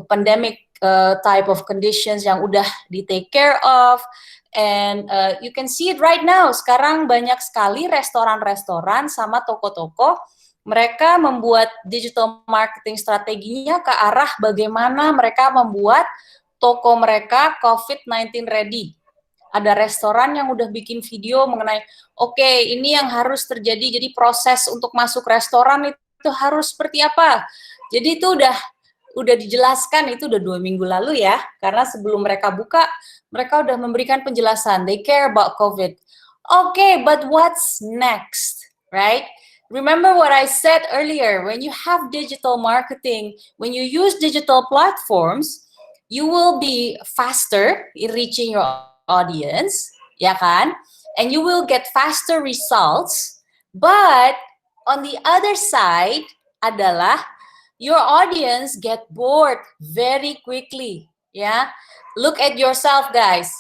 pandemic type of conditions yang udah di take care of. And you can see it right now. Sekarang banyak sekali restoran-restoran sama toko-toko, mereka membuat digital marketing strateginya ke arah bagaimana mereka membuat toko mereka COVID-19 ready. Ada restoran yang udah bikin video mengenai, oke, ini yang harus terjadi, jadi proses untuk masuk restoran itu harus seperti apa. Jadi itu udah dijelaskan, itu udah 2 minggu lalu ya, karena sebelum mereka buka, mereka udah memberikan penjelasan, they care about COVID. Okay, but what's next, right? Remember what I said earlier, when you have digital marketing, when you use digital platforms, you will be faster in reaching your audience, ya kan? And you will get faster results, but on the other side adalah your audience get bored very quickly, ya. Look at yourself, guys.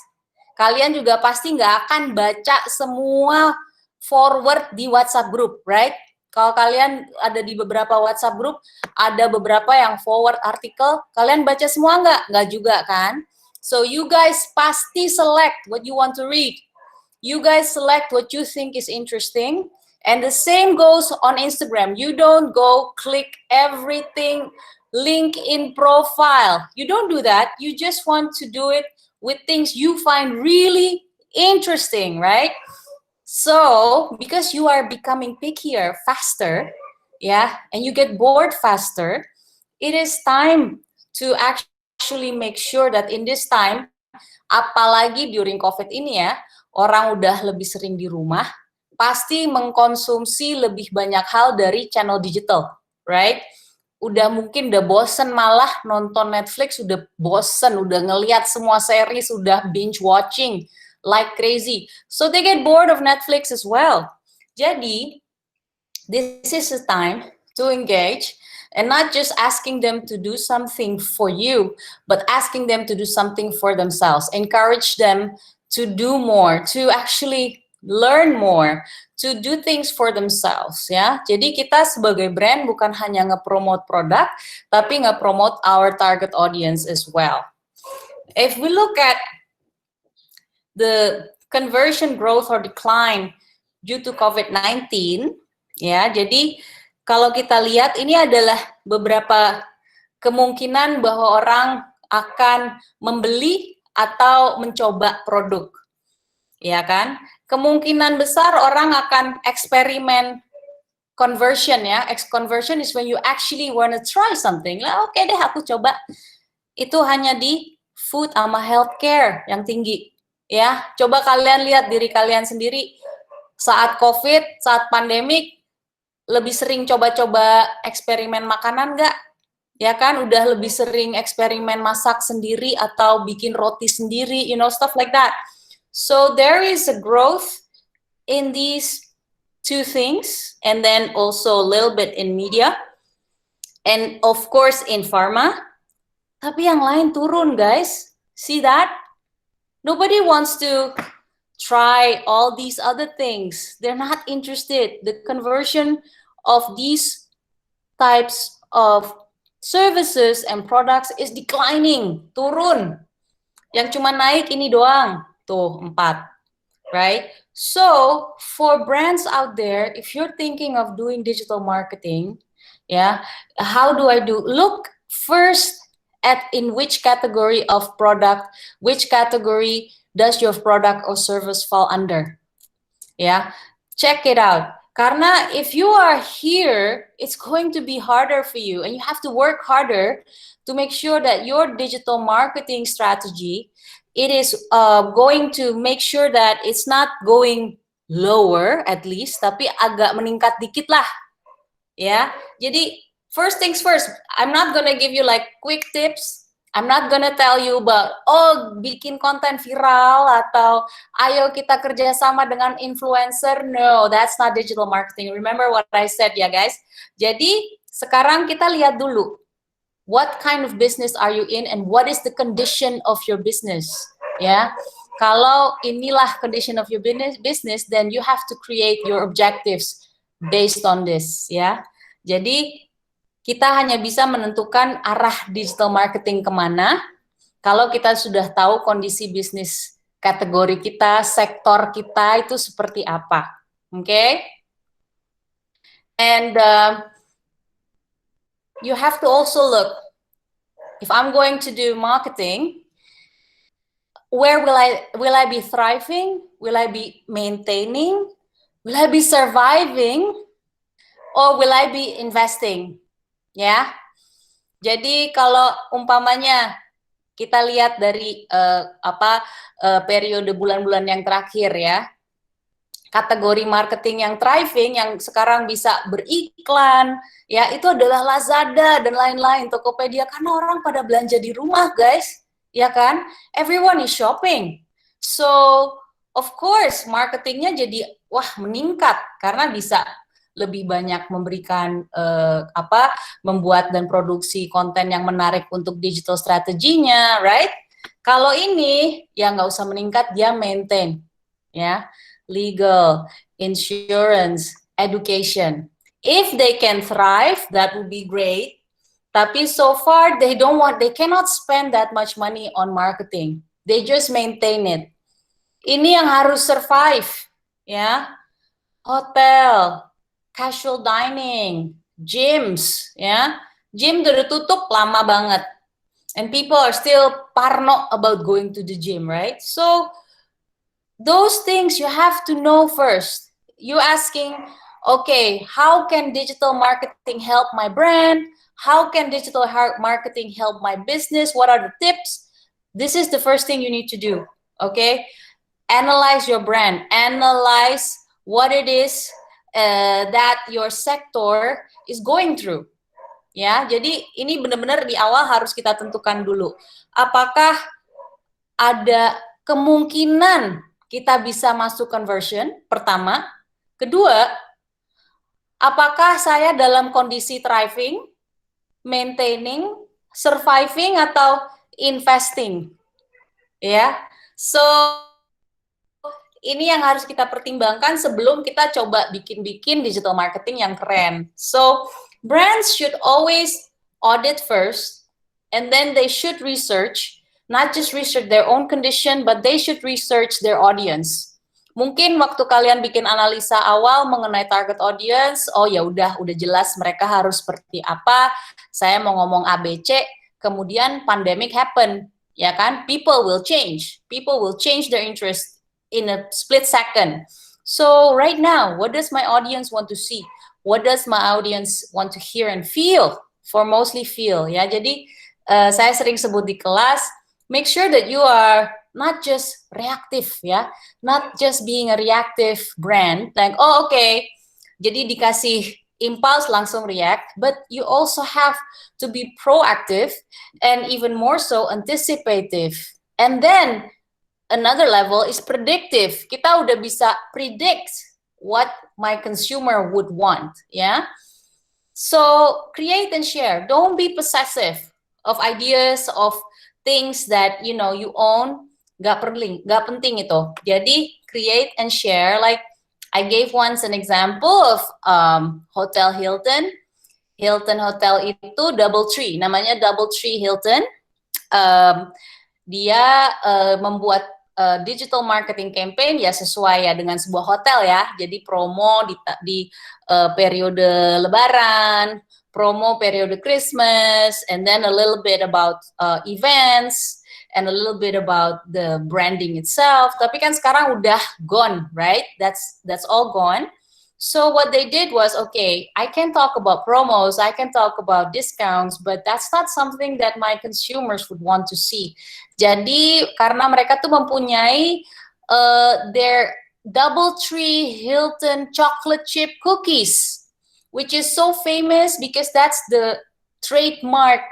Kalian juga pasti nggak akan baca semua forward di WhatsApp group, right? Kalau kalian ada di beberapa WhatsApp group, ada beberapa yang forward artikel, kalian baca semua nggak? Nggak juga kan? So you guys pasti select what you want to read. You guys select what you think is interesting. And the same goes on Instagram. You don't go click everything, link in profile. You don't do that. You just want to do it with things you find really interesting, right? So, because you are becoming pickier faster, yeah, and you get bored faster, it is time to actually make sure that in this time, apalagi during COVID ini ya, orang udah lebih sering di rumah, pasti mengkonsumsi lebih banyak hal dari channel digital, right? Mungkin udah bosen malah nonton Netflix, udah bosen, udah ngelihat semua series, udah binge watching like crazy. So they get bored of Netflix as well. Jadi, this is the time to engage and not just asking them to do something for you, but asking them to do something for themselves. Encourage them to do more, to actually learn more, to do things for themselves, ya. Jadi kita sebagai brand bukan hanya nge-promote produk, tapi nge-promote our target audience as well. If we look at the conversion growth or decline due to COVID-19, ya, jadi kalau kita lihat ini adalah beberapa kemungkinan bahwa orang akan membeli atau mencoba produk, ya kan? Kemungkinan besar orang akan eksperimen conversion, ya. Conversion is when you actually wanna try something. Lah, oke deh, aku coba. Itu hanya di food sama healthcare yang tinggi, ya. Coba kalian lihat diri kalian sendiri saat COVID, saat pandemik, lebih sering coba-coba eksperimen makanan nggak? Ya kan, udah lebih sering eksperimen masak sendiri atau bikin roti sendiri, you know, stuff like that. So there is a growth in these two things, and then also a little bit in media, and of course in pharma. Tapi yang lain turun, guys. See that? Nobody wants to try all these other things. They're not interested. The conversion of these types of services and products is declining, turun. Yang cuma naik ini doang, tuh 4, right? So for brands out there, if you're thinking of doing digital marketing, yeah, how do I do? Look first at in which category of product, which category does your product or service fall under? Yeah, check it out. Karena if you are here, it's going to be harder for you, and you have to work harder to make sure that your digital marketing strategy, it is going to make sure that it's not going lower at least, tapi agak meningkat dikit lah, ya. Jadi first things first, I'm not gonna give you like quick tips. I'm not gonna tell you about, oh, bikin konten viral atau ayo kita kerjasama dengan influencer. No, that's not digital marketing. Remember what I said ya guys. Jadi sekarang kita lihat dulu, what kind of business are you in and what is the condition of your business, ya. Kalau inilah condition of your business, then you have to create your objectives based on this, ya. Jadi kita hanya bisa menentukan arah digital marketing kemana kalau kita sudah tahu kondisi bisnis kategori kita, sektor kita itu seperti apa, oke? Okay? And you have to also look, if I'm going to do marketing, where will I be thriving? Will I be maintaining? Will I be surviving? Or will I be investing? Ya, jadi kalau umpamanya kita lihat dari periode bulan-bulan yang terakhir ya, kategori marketing yang thriving, yang sekarang bisa beriklan, ya itu adalah Lazada dan lain-lain, Tokopedia, karena orang pada belanja di rumah guys, ya kan? Everyone is shopping, so of course marketingnya jadi wah meningkat karena bisa lebih banyak memberikan membuat dan produksi konten yang menarik untuk digital strateginya, right? Kalau ini ya nggak usah meningkat, dia maintain, ya, legal, insurance, education. If they can thrive, that would be great. Tapi so far they cannot spend that much money on marketing. They just maintain it. Ini yang harus survive, ya. Hotel, casual dining, gyms, ya. Gym udah tutup lama banget. And people are still parno about going to the gym, right? So, those things you have to know first. You asking, okay, how can digital marketing help my brand? How can digital marketing help my business? What are the tips? This is the first thing you need to do, okay? Analyze your brand. Analyze what it is that your sector is going through, ya. Jadi ini benar-benar di awal harus kita tentukan dulu. Apakah ada kemungkinan kita bisa masuk conversion? Pertama, kedua, apakah saya dalam kondisi thriving, maintaining, surviving atau investing? Ya, so ini yang harus kita pertimbangkan sebelum kita coba bikin digital marketing yang keren. So, brands should always audit first, and then they should research, not just research their own condition, but they should research their audience. Mungkin waktu kalian bikin analisa awal mengenai target audience, oh ya udah jelas mereka harus seperti apa. Saya mau ngomong ABC, kemudian pandemic happen, ya kan? People will change their interest in a split second. So right now, what does my audience want to see? What does my audience want to hear and feel? For mostly feel, ya. Jadi saya sering sebut di kelas, make sure that you are not just reactive, ya, not just being a reactive brand, like oh okay, jadi dikasih impulse langsung react, but you also have to be proactive and even more so anticipative. And then another level is predictive. Kita udah bisa predict what my consumer would want, ya. So create and share. Don't be possessive of ideas, of things that you know you own. Gak penting itu. Jadi create and share. Like I gave once an example of Hotel Hilton. Hilton Hotel itu DoubleTree. Namanya DoubleTree Hilton. Dia membuat digital marketing campaign ya sesuai ya dengan sebuah hotel ya. Jadi promo di periode Lebaran, promo periode Christmas, and then a little bit about events, and a little bit about the branding itself. Tapi kan sekarang udah gone, right? That's all gone. So what they did was, okay, I can talk about promos, I can talk about discounts, but that's not something that my consumers would want to see. Jadi karena mereka tuh mempunyai their DoubleTree Hilton chocolate chip cookies, which is so famous because that's the trademark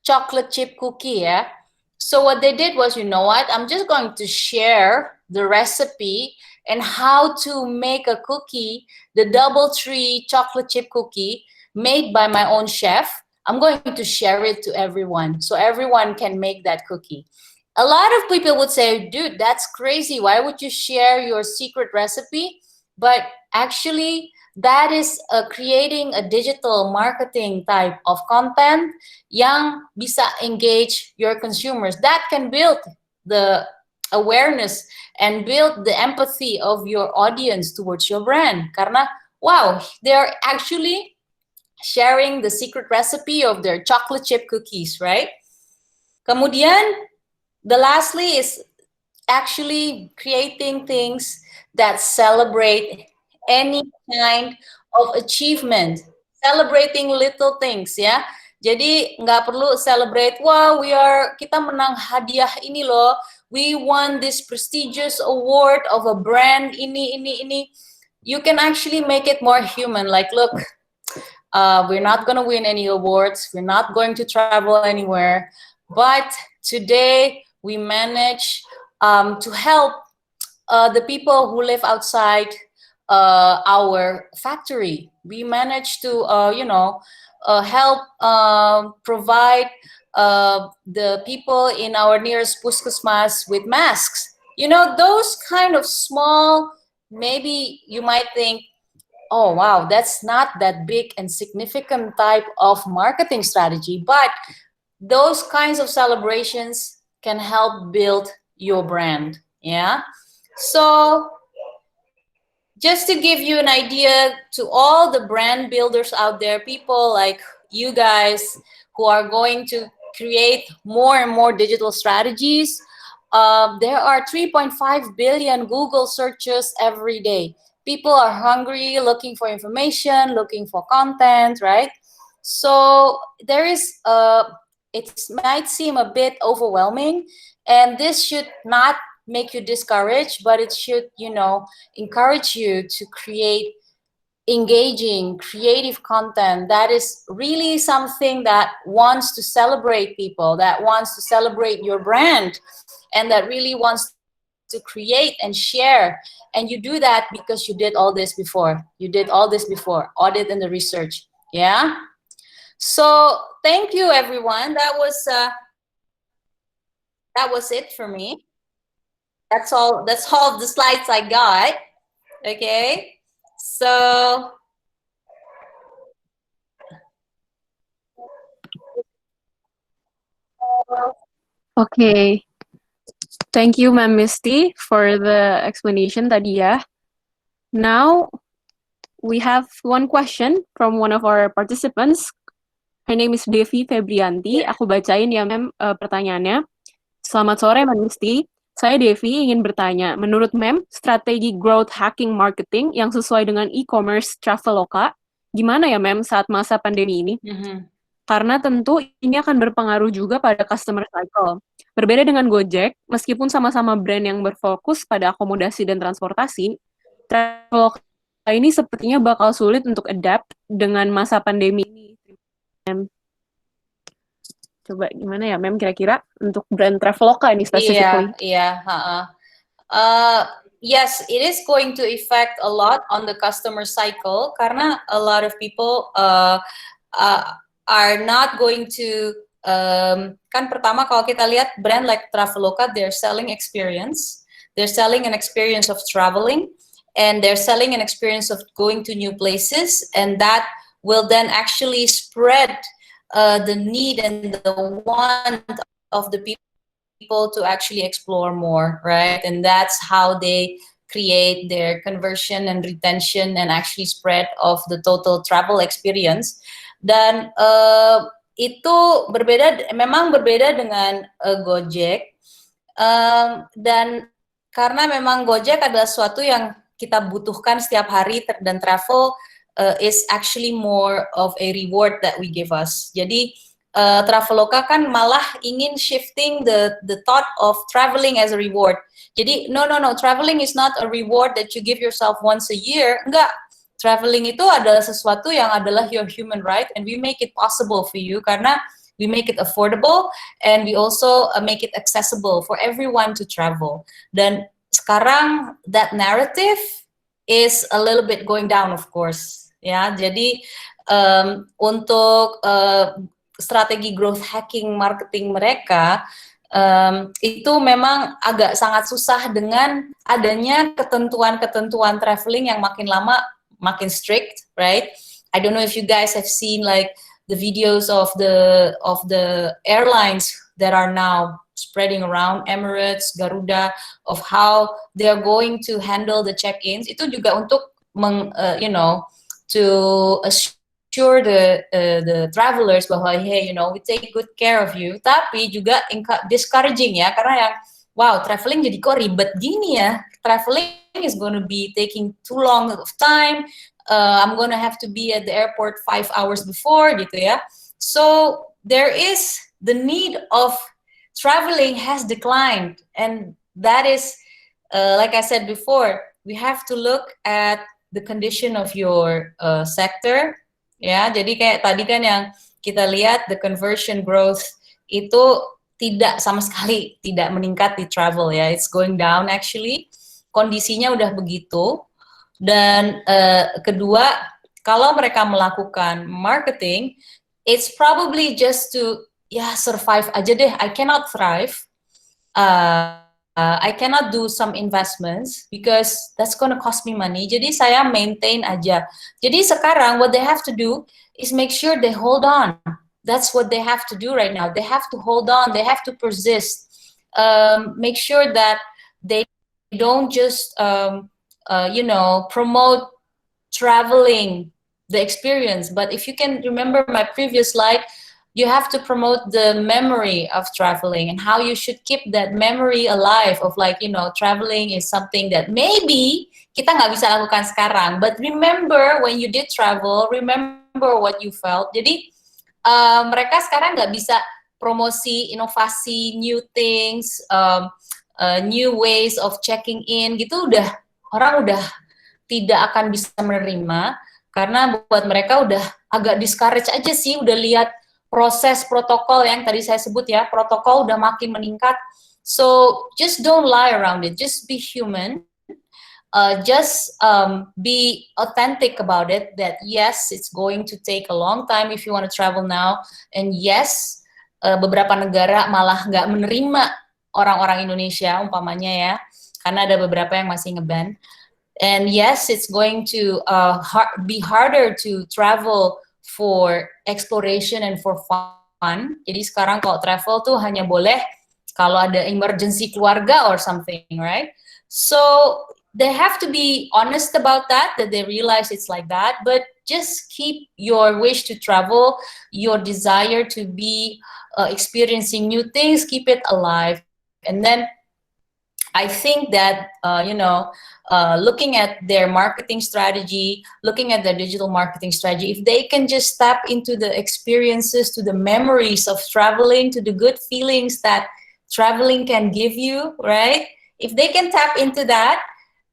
chocolate chip cookie, ya. So what they did was, you know what, I'm just going to share the recipe and how to make a cookie, the DoubleTree chocolate chip cookie made by my own chef. I'm going to share it to everyone so everyone can make that cookie. A lot of people would say, dude, that's crazy. Why would you share your secret recipe? But actually, that is creating a digital marketing type of content yang bisa engage your consumers. That can build the awareness and build the empathy of your audience towards your brand. Karena, wow, they're actually sharing the secret recipe of their chocolate chip cookies, right? Kemudian, the lastly is actually creating things that celebrate any kind of achievement. Celebrating little things, ya. Jadi nggak perlu celebrate, wow, kita menang hadiah ini loh, we won this prestigious award of a brand ini. You can actually make it more human. Like, look, we're not going to win any awards. We're not going to travel anywhere. But today we manage to help the people who live outside our factory. We manage to, help provide the people in our nearest puskesmas with masks. You know, those kind of small, maybe you might think, oh, wow, that's not that big and significant type of marketing strategy, but those kinds of celebrations can help build your brand, yeah? So just to give you an idea to all the brand builders out there, people like you guys who are going to create more and more digital strategies, there are 3.5 billion Google searches every day. People are hungry, looking for information, looking for content, right? So there is, it might seem a bit overwhelming, and this should not make you discouraged, but it should, encourage you to create engaging, creative content that is really something that wants to celebrate people, that wants to celebrate your brand, and that really wants to create and share. And you do that because you did all this before. You did all this before, audit and the research, yeah? So thank you, everyone. That was it for me. that's all of the slides I got. Okay, so Okay, thank you, Ma'am Misty, for the explanation tadi ya. Now, we have one question from one of our participants. Her name is Devi Febrianti. Aku bacain ya, Ma'am, pertanyaannya. Selamat sore, Ma'am Misty. Saya Devi ingin bertanya, menurut Ma'am, strategi growth hacking marketing yang sesuai dengan e-commerce Traveloka, gimana ya, Ma'am, saat masa pandemi ini? Karena tentu ini akan berpengaruh juga pada customer cycle. Berbeda dengan Gojek, meskipun sama-sama brand yang berfokus pada akomodasi dan transportasi, Traveloka ini sepertinya bakal sulit untuk adapt dengan masa pandemi ini. Coba gimana ya, Mem, kira-kira untuk brand Traveloka ini specifically? Yes, it is going to affect a lot on the customer cycle karena a lot of people are not going to kan pertama kalau kita lihat brand like Traveloka, they're selling experience, they're selling an experience of traveling, and they're selling an experience of going to new places, and that will then actually spread the need and the want of the people to actually explore more, right? And that's how they create their conversion and retention and actually spread of the total travel experience. Dan itu memang berbeda dengan Gojek, dan karena memang Gojek adalah sesuatu yang kita butuhkan setiap hari, dan travel is actually more of a reward that we give us. Jadi Traveloka kan malah ingin shifting the thought of traveling as a reward. Jadi no, traveling is not a reward that you give yourself once a year. Enggak. Traveling itu adalah sesuatu yang adalah your human right, and we make it possible for you karena we make it affordable and we also make it accessible for everyone to travel. Dan sekarang that narrative is a little bit going down, of course. Ya, jadi untuk strategi growth hacking marketing mereka itu memang agak sangat susah dengan adanya ketentuan-ketentuan traveling yang makin lama makin strict, right? I don't know if you guys have seen like the videos of the airlines that are now spreading around, Emirates, Garuda, of how they are going to handle the check-ins. Itu juga untuk to assure the travelers bahwa hey, we take good care of you. Tapi juga discouraging ya, karena yang wow, traveling jadi kok ribet gini ya. Traveling is going to be taking too long of time. I'm going to have to be at the airport 5 hours before, gitu ya. So there is the need of traveling has declined, and that is, like I said before, we have to look at the condition of your sector. Ya, jadi kayak tadi kan yang kita lihat the conversion growth itu tidak sama sekali tidak meningkat di travel ya, it's going down actually. Kondisinya udah begitu. Dan kedua, kalau mereka melakukan marketing, it's probably just to survive aja deh. I cannot thrive. I cannot do some investments because that's gonna cost me money. Jadi saya maintain aja. Jadi sekarang what they have to do is make sure they hold on. That's what they have to do right now. They have to hold on. They have to persist. Make sure that they don't just promote traveling, the experience. But if you can remember my previous slide, you have to promote the memory of traveling and how you should keep that memory alive of traveling is something that maybe kita nggak bisa lakukan sekarang. But remember when you did travel, remember what you felt. Jadi mereka sekarang nggak bisa promosi, inovasi, new things, new ways of checking in gitu, orang udah tidak akan bisa menerima karena buat mereka udah agak discourage aja sih, udah lihat proses protokol yang tadi saya sebut ya, protokol udah makin meningkat. So just don't lie around it, just be human, just be authentic about it, that yes, it's going to take a long time if you want to travel now, and yes, beberapa negara malah nggak menerima orang-orang Indonesia umpamanya ya, karena ada beberapa yang masih ngeban. And yes, it's going to be harder to travel for exploration and for fun. Jadi sekarang kalau travel tuh hanya boleh kalau ada emergency keluarga or something, right? So they have to be honest about that they realize it's like that, but just keep your wish to travel, your desire to be experiencing new things, keep it alive. And then I think that, looking at their marketing strategy, looking at their digital marketing strategy, if they can just tap into the experiences, to the memories of traveling, to the good feelings that traveling can give you, right? If they can tap into that,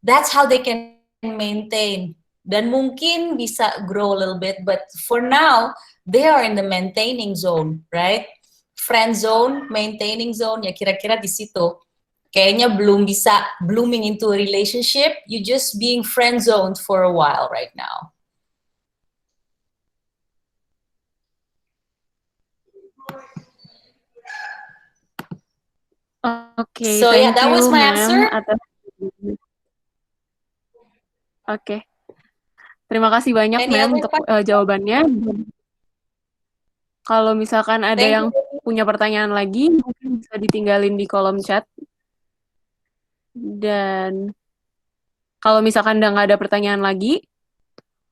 that's how they can maintain. Dan mungkin bisa grow a little bit, but for now, they are in the maintaining zone, right? Friend zone, maintaining zone, ya kira-kira di situ. Kayaknya belum bisa blooming into a relationship, you just being friend zoned for a while right now. Okay, so yeah, thank that you, was my ma'am, answer. Oke, terima kasih banyak, Any ma'am, other untuk questions? jawabannya. Kalau misalkan ada Thank yang you. punya pertanyaan lagi, mungkin bisa ditinggalin di kolom chat. Dan kalau misalkan udah nggak ada pertanyaan lagi,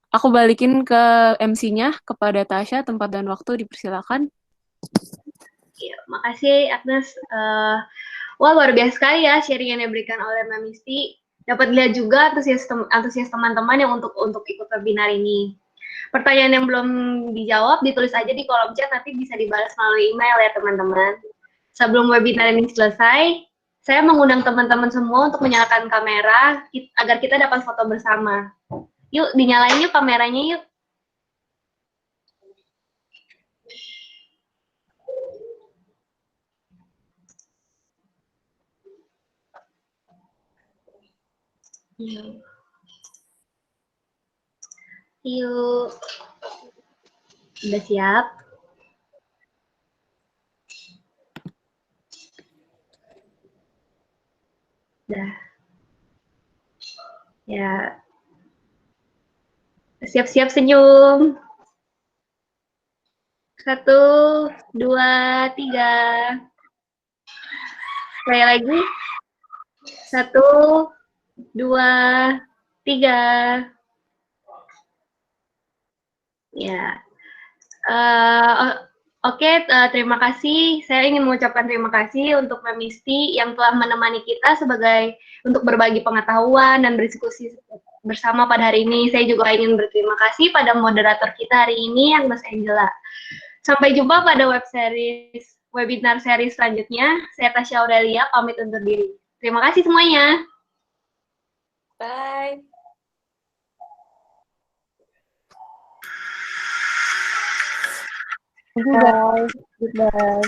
aku balikin ke MC-nya, kepada Tasya, tempat dan waktu, dipersilakan. Ya, makasih Agnes. Wah, luar biasa sekali ya sharing yang diberikan oleh Mbak Misti. Dapat lihat juga antusias teman-teman yang untuk ikut webinar ini. Pertanyaan yang belum dijawab ditulis aja di kolom chat, nanti bisa dibalas melalui email ya teman-teman. Sebelum webinar ini selesai, saya mengundang teman-teman semua untuk menyalakan kamera agar kita dapat foto bersama. Yuk, dinyalain yuk kameranya yuk. Yuk. Udah siap? Udah. Ya. Siap-siap senyum. 1, 2, 3. Sekali lagi. 1, 2, 3. Ya. Oke, terima kasih. Saya ingin mengucapkan terima kasih untuk Mbak Misti yang telah menemani kita untuk berbagi pengetahuan dan berdiskusi bersama pada hari ini. Saya juga ingin berterima kasih pada moderator kita hari ini, Agnes Angela. Sampai jumpa pada webinar series selanjutnya. Saya Tasya Aurelia, pamit undur diri. Terima kasih semuanya. Bye. Goodbye.